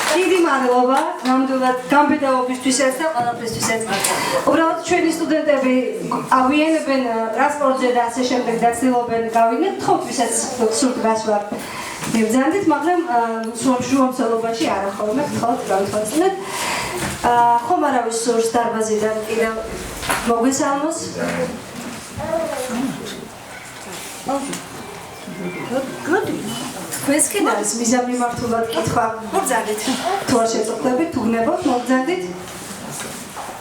დიდი მადლობა ნამდვილად გამბედაობისთვისაც და ყველაფრისთვისაც. უბრალოდ ჩვენი სტუდენტები ავიენებენ ტრანსპორტზე და ასე შემდეგ და ცდილობენ გავიგნათ, თხოვთ ვისაც სურთ გასვლა მებრძანდით, მაგრამ შუამცველობაში არა ხოლმე გთხოვთ გამიხოცნეთ. ხომ არავის სურს დარბაზიდან კიდევ მოგესალმოს? თქვენსკენ არის მიზანმიმართულად კითხვა. მოგზავნით. თუ არ შეწყვეტებით, თუ გნებოთ, მოგზავნით.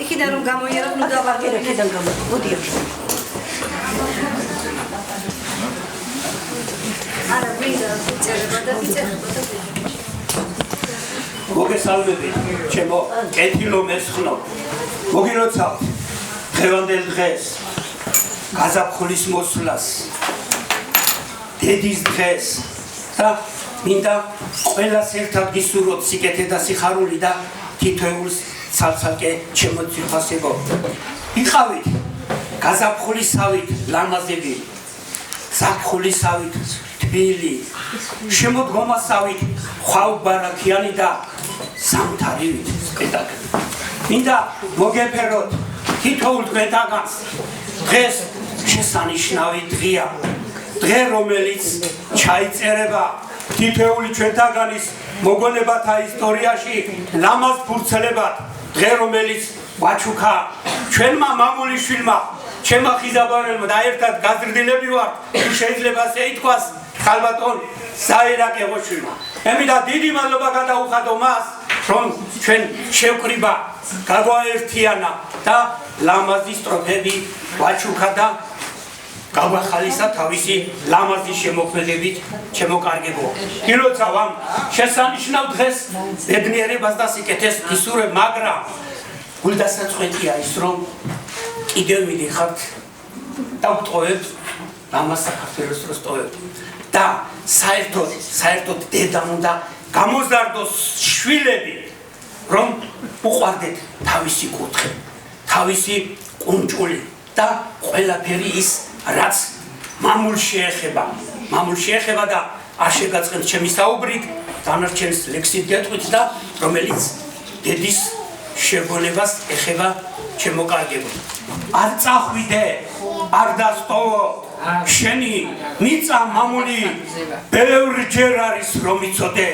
იქიდან რომ გამოიეროთ, ნუ დავარგერეთ. იქიდან გამოდი. არა, ვიდა, წერება და წერება. მოგესალმებით, ჩემო კეთილო მესხნო. მოგილოცავთ დღევანდელ დღეს, გაზაფხულის მოსვლას, დედის დღეს. და მინდა ყველას ერთად გისურვოთ სიკეთე და სიხარული და თითოეულს ცალ-ცალკე ჩემო ძვირფასებო. იყავით გაზაფხულისავით ლამაზები, ზაფხულისავით თბილი, შემოდგომასავით ხვავბარაქიანი და ზამთარივით სპექტაკლი. მინდა მოგეფეროთ თითოეულ დღედაგანს. დღეს შესანიშნავი დღეა. დღე რომელიც ჩაიწერება თითოეული ჩვენთაგანის მოგონებათა ისტორიაში ლამაზ ფურცლებად. დღე რომელიც ვაჩუქა ჩვენმა მამულიშვილმა ჩემმა ხიზაბარელმა და ერთად გაზრდილები ვართ თუ შეიძლება ასე ითქვას ქალბატონ ზაირა კეღოშვილმა. ემიდა დიდი მადლობა გადაუხადო მას რომ ჩვენ შევკრიბა გაგვაერთიანა და ლამაზი სტროფები ვაჩუქა და გავახალისა თავისი ლამაზი შემოქმედებით ჩემოკარგებო. გილოცავ ამ შესანიშნავ დღეს ბედნიერებას და სიკეთეს გისურვებ, მაგრამ გულდასაწყვეტია ის რომ კიდევ მიდიხართ და ვტყოვებთ ლამაზ საქართველოს დროს ტოვებთ და საერთოდ დედამ უნდა გამოზარდოს შვილები რომ უყვარდეთ თავისი კუთხე, თავისი კუნჭული და ყველაფერი ის რაც მამულში ეხება და არ შეგაწყენთ ჩემი საუბრით, დანარჩენს ლექსით გეტყვით და რომელიც დედის შეგონებას ეხება ჩემო კარგებო. არ წახვიდე, არ დასტოვო შენი მიწა მამული ბევრჯერ არის რომ იცოდე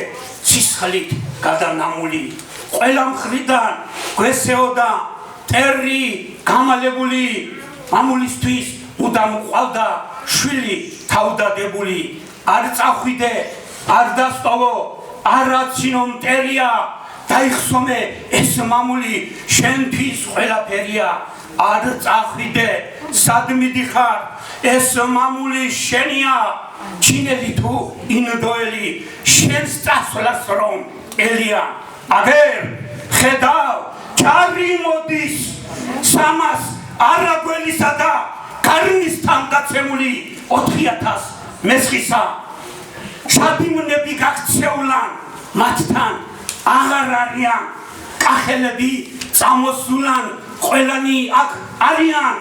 სისხლით გადანამული ყველა მხრიდან გვესეოდა მტერი გამალებული მამულისთვის მუდამ ყავდა შვილი თავდადებული არ წახვიდე არ დასტოვო არაცინო მტერია დაიხსომე ეს მამული შენთვის ყველაფერია არ წახვიდე სად მიდიხარ ეს მამული შენია ჩინელი თუ ინდოელი შენს წასვლას რომ ელია აგერ ხედავ ჯარი მოდის სამას არაგველისა და გარნისთან გაცემული 4000 მესხისა შადიმნები გაქცეულან მათთან აღარ არიან კახელები წამოსულან ყველანი აქ არიან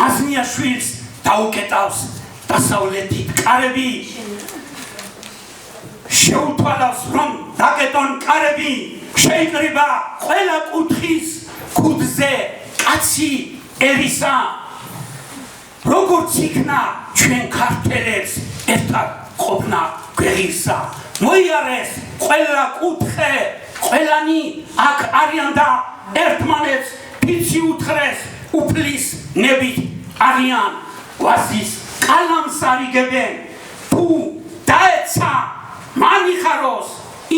მასნიაშვილს დაუკეტავს დასავლეთით კარები შეუთვალავს რომ დაკეტონ კარები შეიკრიბა ყველა კუთხის ქუდზე კაცი ერისა როგორც იქნა ჩვენ ქართველებს ერთად ყოფნა გვერისა მოიარეს ყველა კუთხე ყველანი აქ არიან და ერთმანეთს ფიცი უთხრეს უფლის ნებით არიან გვასის კალამს არიგებენ თუ დაეცა მანიხაროს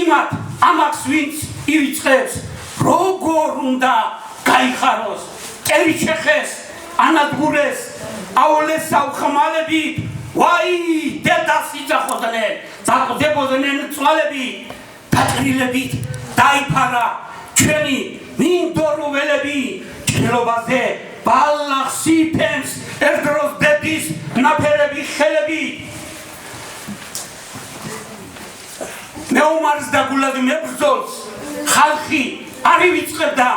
იმათ ამaks ვინც ივიწყებს როგორ უნდა გაიხაროს კერიჩეხეს ანადგურეს აულეს საუხმალებით ვაი დედას იძახოდნენ დაყდებოდნენ წვალები დატრილებით დაიფარა ჩვენი მინდორუველები ჭრილობაზე ბალახს იფენს ერთდროს დედის ნაფერები ხელები მეომარს და გულად მებრძოლს ხალხი არ ივიწყებდა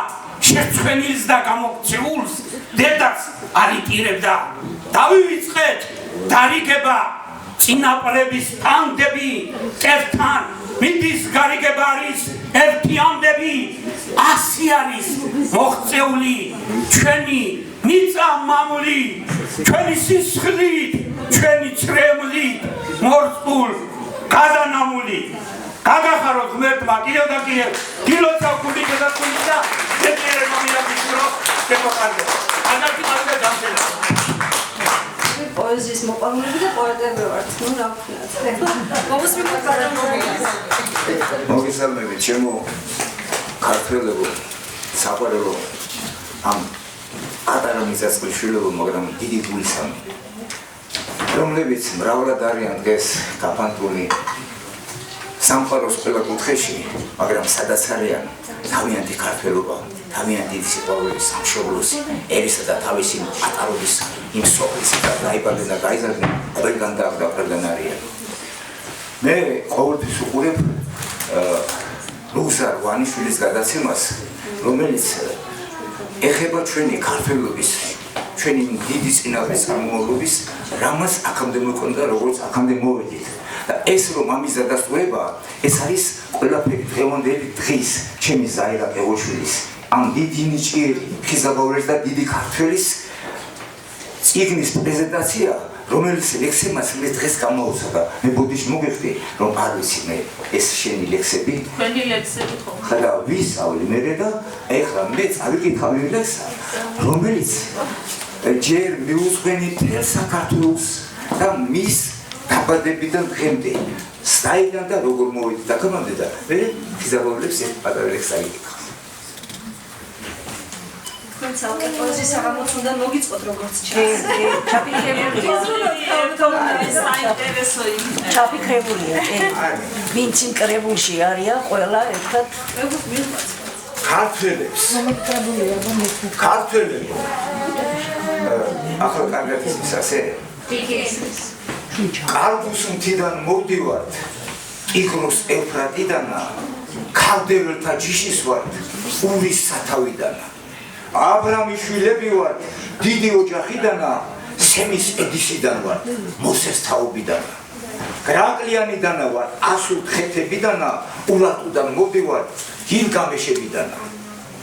შეცხვენილს და გამოქცეულს დედას არ იტირებდა დავივიწყეთ დარიგება წინაპრების ფანდები ერთთან მიდის გარიგება არის ერთიანდები 100 არის მოღწეული ჩვენი მიწა მამული ჩვენი სისხლით ჩვენი წრემლით მორწმულ გადანამული გაგახაროთ ღმერთმა კიდევ და კიდევ გილოცა გული გადაწყვიტა და ზეპერე მომიაკისრო შეფოყარდა ანაკი მასე დამშელა პოეზიის მოყვარულები და პოეტები ვართ ნუ რა ვქნათ მოგესმენთ მოგესალმებით ჩემო ქართველებო საყვარელო ამ პატარა მიწასყრის შვილებო მაგრამ დიდი გულისამი რომლებიც მრავლად არიან დღეს გაფანტული სამყაროს ყველა კუთხეში მაგრამ სადაც არიან თავიანთი ქართველობა თავიანთი სიყვარული სამშობლოს ერისა და თავისი პატარობის იმ სოფლის და დაიბადნენ და გაიზარდნენ ყველგან და ყველგან არიან მე ყოველთვის უყურებ რუსარ ვანიშვილის გადაცემას რომელიც ეხება ჩვენი ქართველობის ჩვენი დიდი წინაპრის წარმომავლობის რამაც აქამდე მოქონდა როგორც აქამდე მოვედით და ეს რომ ამის დადასტურება ეს არის ყველაფერი დღევანდელი დღის ჩემი ზაირა ყევოშვილის ამ დიდი ნიჭიერი ხიზაბაურეს და დიდი ქართველის წიგნის პრეზენტაცია რომელიც ლექსემას მე დღეს გამოვსა მე ბოდიში მოგეხდი რომ არ ვიცი მე ეს შენი ლექსები თქვენი ლექსები ხო ხოდა ვისწავლი მე და ეხლა მე წავიკითხავი ლექსა რომელიც ჯერ მიუძღვენი თელ საქართველოს და მის დაბადებიდან დღემდე სტაილიდან და როგორ მოვიდა და გამამდე და მე ხიზაბაურებს ერთ პატარა ლექსს აიკითხავ თქვენ ცალკე პოეზიის აღამოც უნდა მოგიწყოთ როგორც ჩანს. ჩაფიქრებულია. ვინც იმ კრებულში არიან, ყველა ერთად ქართველებს. ქართველები. ახლა კარგად ის ასე. კარგუს მთიდან მოვდივართ. ტიგროს ევფრატიდანა, ქალდეველთა ჯიშის ვართ, ურის სათავიდანა. აბრამის შვილები ვართ, დიდი ოჯახიდანა, სემის ედისიდან ვართ, მოსეს თაობიდანა. გრაკლიანიდანა ვართ, ასულ ხეთებიდანა, ურატუდან მოვდივართ, გილგამეშებიდანა.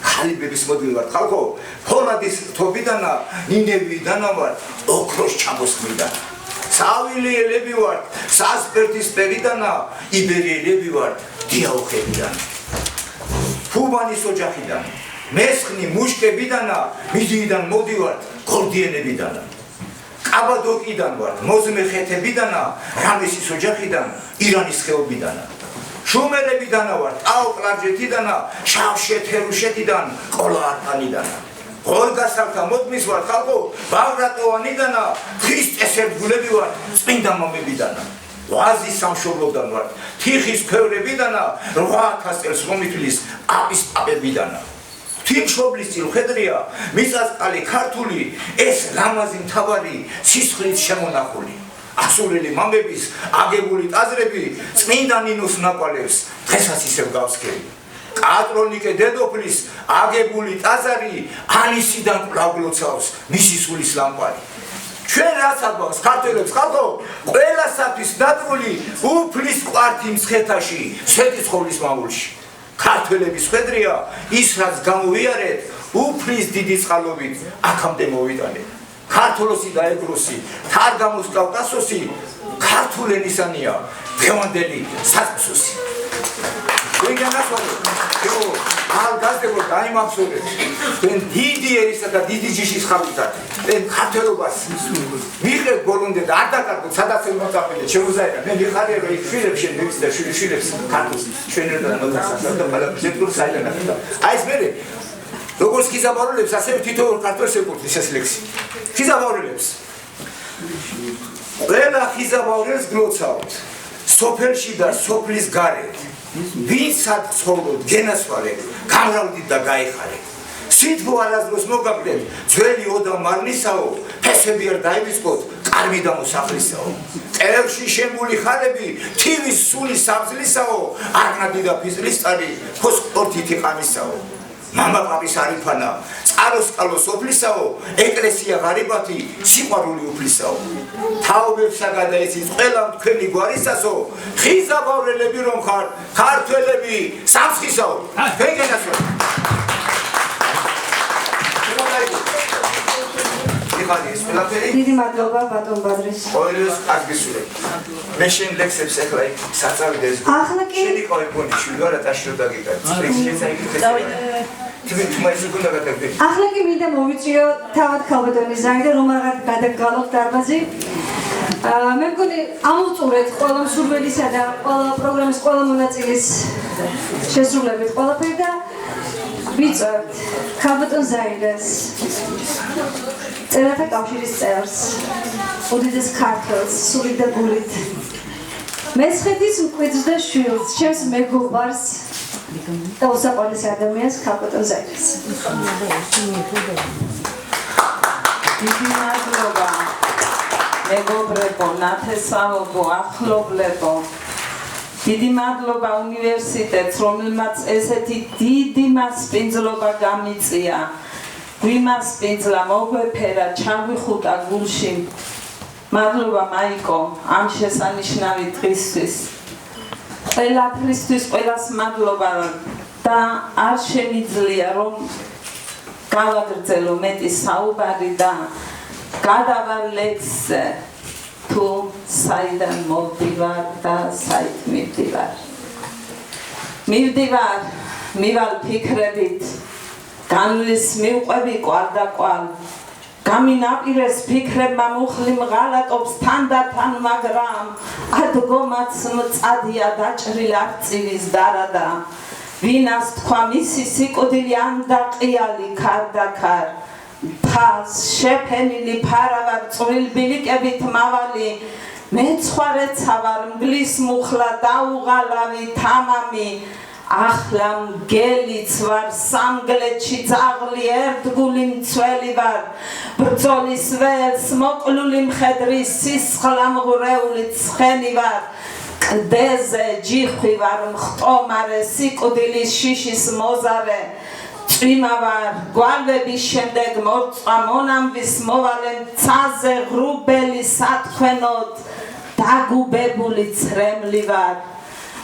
ხალიბების მოდივართ, ხალხო, ფოლადის თობიდანა, ნინევიდანა ვართ, ოქროს ჩამოსხმიდანა. სავილიელები ვართ სასპერტის პერიდანა იბერიელები ვართ დიაოხებიდან ფუბანის ოჯახიდან მესხნი მუშკებიდანა მიდიიდან მოდივართ გორდიენებიდანა კაბადოკიდან ვართ მოზმე ხეთებიდანა რამესის ოჯახიდან ირანის ხეობიდანა შუმერებიდანა ვართ აოკლარჯეთიდანა შავშეთერუშეთიდან ყოლაარტანიდანა გორგასალთა მოდმის ვართ ხალხო ბაგრატოვანიდანა ქრისტეს ერთგულები ვართ წმინდა მომებიდანა ვაზის სამშობლოდან ვართ თიხის ქვევრებიდანა 8000 წელს რომითლის აპის პაპებიდანა თვითშობლის წილ ხედრია მიწასყალი ქართული ეს ლამაზი მთავარი სისხლით შემონახული ასურელი მამების აგებული ტაძრები წმინდა ნინოს ნაკვალევს დღესაც ისევ გავსქები კატრონიკე დედოფლის აგებული ტაძარი ანისიდან კვლავ-გლოცავს მისი სულის ლამპარი ჩვენ რაც აგვაქვს ქართველებს ხალხო ყველასათვის დაწული უფლის ყვართი მცხეთაში სვეტიცხოვლის მამულში ქართველების ხედრია ის რაც გამოვიარეთ უფლის დიდი წყალობით აქამდე მოვიტანეთ ქართლოსი და ეგროსი თარგამოს კავკასოსი ქართულ ენისანია დღევანდელი საწყისოსი ალგაზდებო დაიმახსოვრეთ თქვენ დიდი ერისა და დიდი ჯიშის ხალხთან თქვენ ქართველობას მიღეთ ბოლომდე და არ დაკარგოთ სადაც მოწაფილეთ შემოზაერა მე მიხარია რომ იქ შვილებს შენ მეც და შვილებს ქართულს ჩვენერთან მოწაფილეთ და ყველა ზეთურ საილანად აი ეს მე როგორც ხიზაბარულებს ასევე თითოეულ ქართველს ეკუთვნის ეს ლექსი ხიზაბარულებს ყველა ხიზაბაურელს გლოცავთ სოფელში და სოფლის გარეთ ვინცად ცხოვრობთ გენასვალეთ გამრავლდით და გაიხარეთ სითბო არასდროს მოგაგდეთ ძველი ოდა მარნისაო ფესები არ დაივიწყოთ კარმი და მოსახლისაო ყელში შემული ხალები თივის სული საბძლისაო არნადი და ფიზლისტარი ფოსფორთითი ყამისაო მამა პაპის არიფანა წყაროსკალო სოფლისაო ეკლესია ღარიბათი სიყვარული უფლისაო თაობებსა გადაიცით ყველა თქვენი გვარისასო ხიზაბავრელები რომ ხარ ქართველები სამცხისაო ვეგენასო დიდი მადლობა ბატონ ბადრის ყოველს აგისურე მე შენ ლექსებს ახლა საწავიდე ეს შენი ყავი პონი შვილარა ტაშრო დაგიკეთე ახლა კი მინდა მოვიწიო თავად ქალბატონის ზარი და რომ აღარ გადაგყალოთ დარბაზი მე მგონი ამოვწურეთ ყველა მსურველისა და ყველა პროგრამის ყველა მონაწილის შესრულებით ყველაფერი და ვიწევთ ქალბატონ ზაირას წერათა კავშირის წევრს უდიდეს ქართველს სულით და გულით მესხეთის მკვიდრს და შვილს ჩემს მეგობარს და უსაყვარლეს ადამიანს ქალბატონ ზაირას დიდი მადლობა მეგობრებო ნათესავებო ახლობლებო დიდი მადლობა უნივერსიტეტს რომელმაც ესეთი დიდი მასპინძლობა გამიწია გვიმასპინძლა მოგვეფერა ჩაგვიხუტა გულში მადლობა მაიკო ამ შესანიშნავი დღისთვის ყველაფრისთვის ყველას მადლობა და არ შემიძლია რომ გავაგრძელო მეტი საუბარი და გადავალ ლექსზე თუ საიდან მოვდივარ და საით მივდივარ მივალ ფიქრებით განვლის მივყვები კვარ და კვალ გამინაპირეს ფიქრებმა მუხლი მღალატობს თან და თან მაგრამ ადგომაც მწადია დაჭრილ არწივის დარადა ვინას თქვა მისი სიკვდილი ანდაყიალი ქარ და ქარ თავს შეფენილი ფარავარ წვრილ ბილიკებით მავალი მეცხვარეცა ვარ მგლის მუხლა დაუღალავი თამამი ახლა მგელიც ვარ სამგლეთში ძაღლი ერთგული მცველი ვარ ბრძოლის ველს მოკლული მხედრის სისხლამღვრეული ცხენი ვარ კლდეზე ჯიხვი ვარ მხტომარე სიკვდილის შიშის მოზარე წვიმა ვარ გვალვების შემდეგ მორწვა მონამბის მოვალე მცაზე ღრუბელი სათქვენოდ დაგუბებული ცრემლი ვარ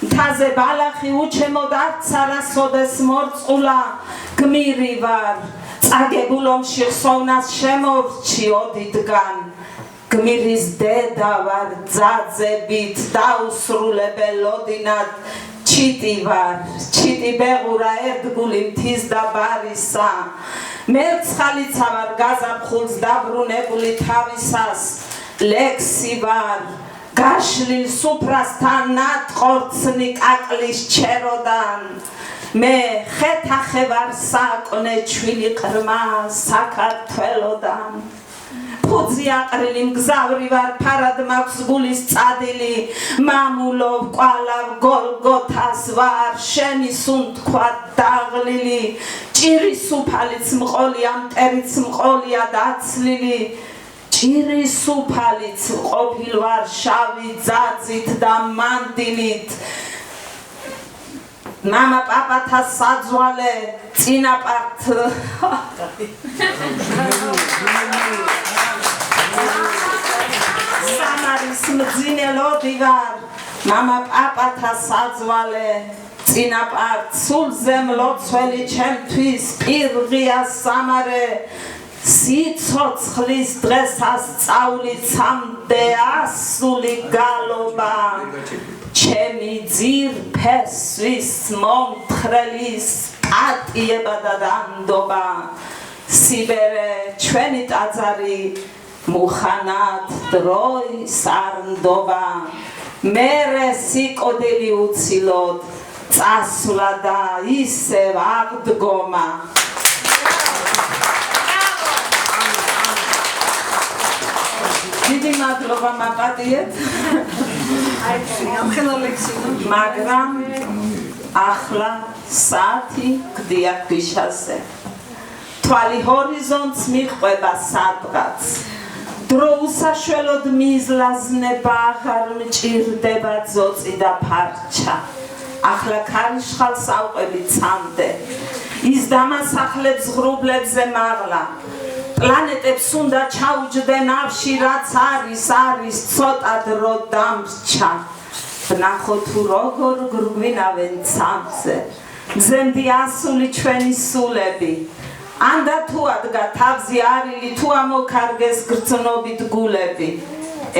მთაზე ბალახი უჩემოდ არც არასოდეს მორწყულა გმირი ვარ წაგებულ ომში ხსოვნას შემორჩი ოდითგან გმირის დედა ვარ ძაძებით დაუსრულებელოდინად ჩიტი ვარ ჩიტი ბეღურა ერთგული მთის და ბარისა მერცხალიცა ვარ გაზაფხულს დაბრუნებული თავისას ლექსი ვარ გაშლილ სუფრასთან ნატყორცნი კაკლის ჩეროდან მე ხეთახე ვარ საკონე ჩვილი ყრმა საქართველოდან ფუძი აყრილი მგზავრი ვარ ფარად მაქვს გულის წადილი მამულობ ყვალავ გოლგოთას ვარ შენი სუნთქვა დაღლილი ჭირის უფალიც მყოლია მტერიც მყოლია დაცლილი ჭირის უფალიც ყოფილ ვარ შავი ძაძით და მანდილით მამა პაპათა საძვალე წინაპართ სამარის მძინელოდი ვარ მამა პაპათა საძვალე წინაპართ სულზე მლოცველი ჩემთვის პირღია სამარე სიცოცხლის დღესას სწავლიცამდე ასული გალობა ჩემი ძირფესვის მომთხრელის პატიება და დანდობა სიბერე ჩვენი ტაძარი მუხანად დროის არნდობა მერე სიკოდილი უცილოდ წასვლა და ისევ აღდგომა დიდი მადლობა მაპატიეთ მაგრამ ახლა საათი გდია ქვიშაზე თვალი ჰორიზონტს მიყვება სადღაც დრო უსაშველოდ მიზლაზნება აღარ მჭირდება ძოწი და ფარჩა ახლა ქარიშხალს ავყვები ცამდე ის დამასახლებს ღრუბლებზე მაღლა პლანეტებს უნდა ჩაუჯდე ნავში რაც არის ცოტა დრო დამრჩა ვნახო თუ როგორ გრგვინავენ ცამზე მზემდი ასული ჩვენი სულები ანდა თუ ადგა თავზე არილი თუ ამოქარგეს გრძნობით გულები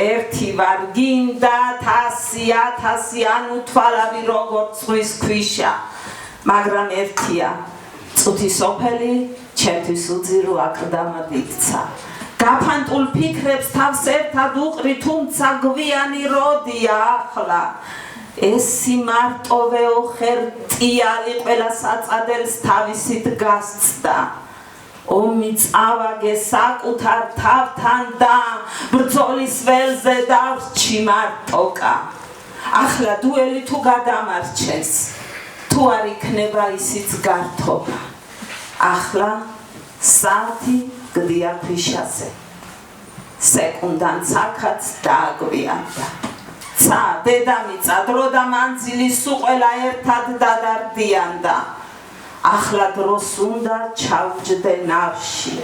ერთი ვარ გინდა 100,000 ანუ თვალავი როგორ წვის ქვიშა მაგრამ ერთია წუთი სოფელი ჩემთვის უძირო აკლდამად იქცა გაფანტულ ფიქრებს თავს ერთად უყრი თუმცა გვიანი როდია ახლა ეს სიმარტოვეო ხერტიალი ყველა საწადელს თავისით გასცდა ომი წავაგე საკუთარ თავთან და ბრძოლის ველზე დავრჩი მარტოკა ახლა დუელი თუ გადამარჩეს თუ არ იქნება ისიც გართობა ახლა საათი გდია ქვიშაზე სეკუნდან ცაკაც დააგვიანდა ცა დედამიწა დრო და მანძილი სულ ყველა ერთად დადარდიანდა ახლა დროს უნდა ჩავჯდე ნავში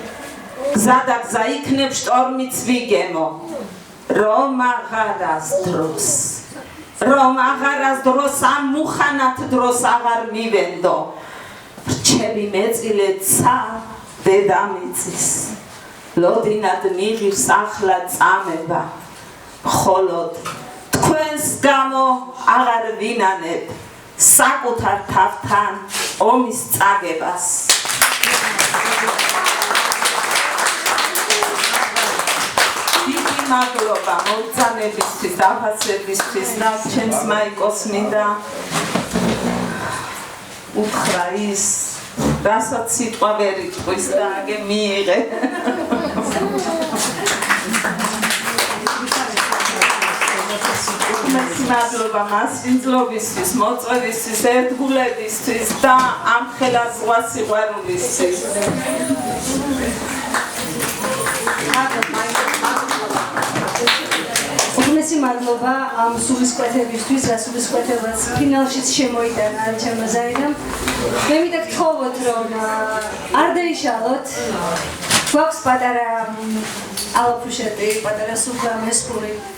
გზადაგზა იქნებ შტორმიც ვიგემო რომ აღარას დროს ამ მუხანათ დროს აღარ მივენდო რჩები მეწილე ცა დედამიწის ლოდინად მიღირს ახლა წამება მხოლოდ თქვენს გამო აღარ ვინანებ საკუთარ თავთან ომის წაგებას დიდი მადლობა მოგზაურებისთვის დაფასებისთვის და ჩემს მაიკოს მინდა უთხრა ის რასაც სიტყვა ვერ იტყვის და აგე მიიღე მადლობა მასწინძლობისთვის, მოწვევისთვის, ერთგულებისთვის და ამ ხელაზღვა სიყვარულისთვის. უბნესი მადლობა ამ სულისკვეთებისთვის, რა სულისკვეთებაც ფინალშიც შემოიტანა ჩემმა ზაირამ. მე მინდა გთხოვოთ, რომ არ დაიშალოთ. გვაქვს პატარა ალაფუშეტი, პატარა სუფრა მესხური.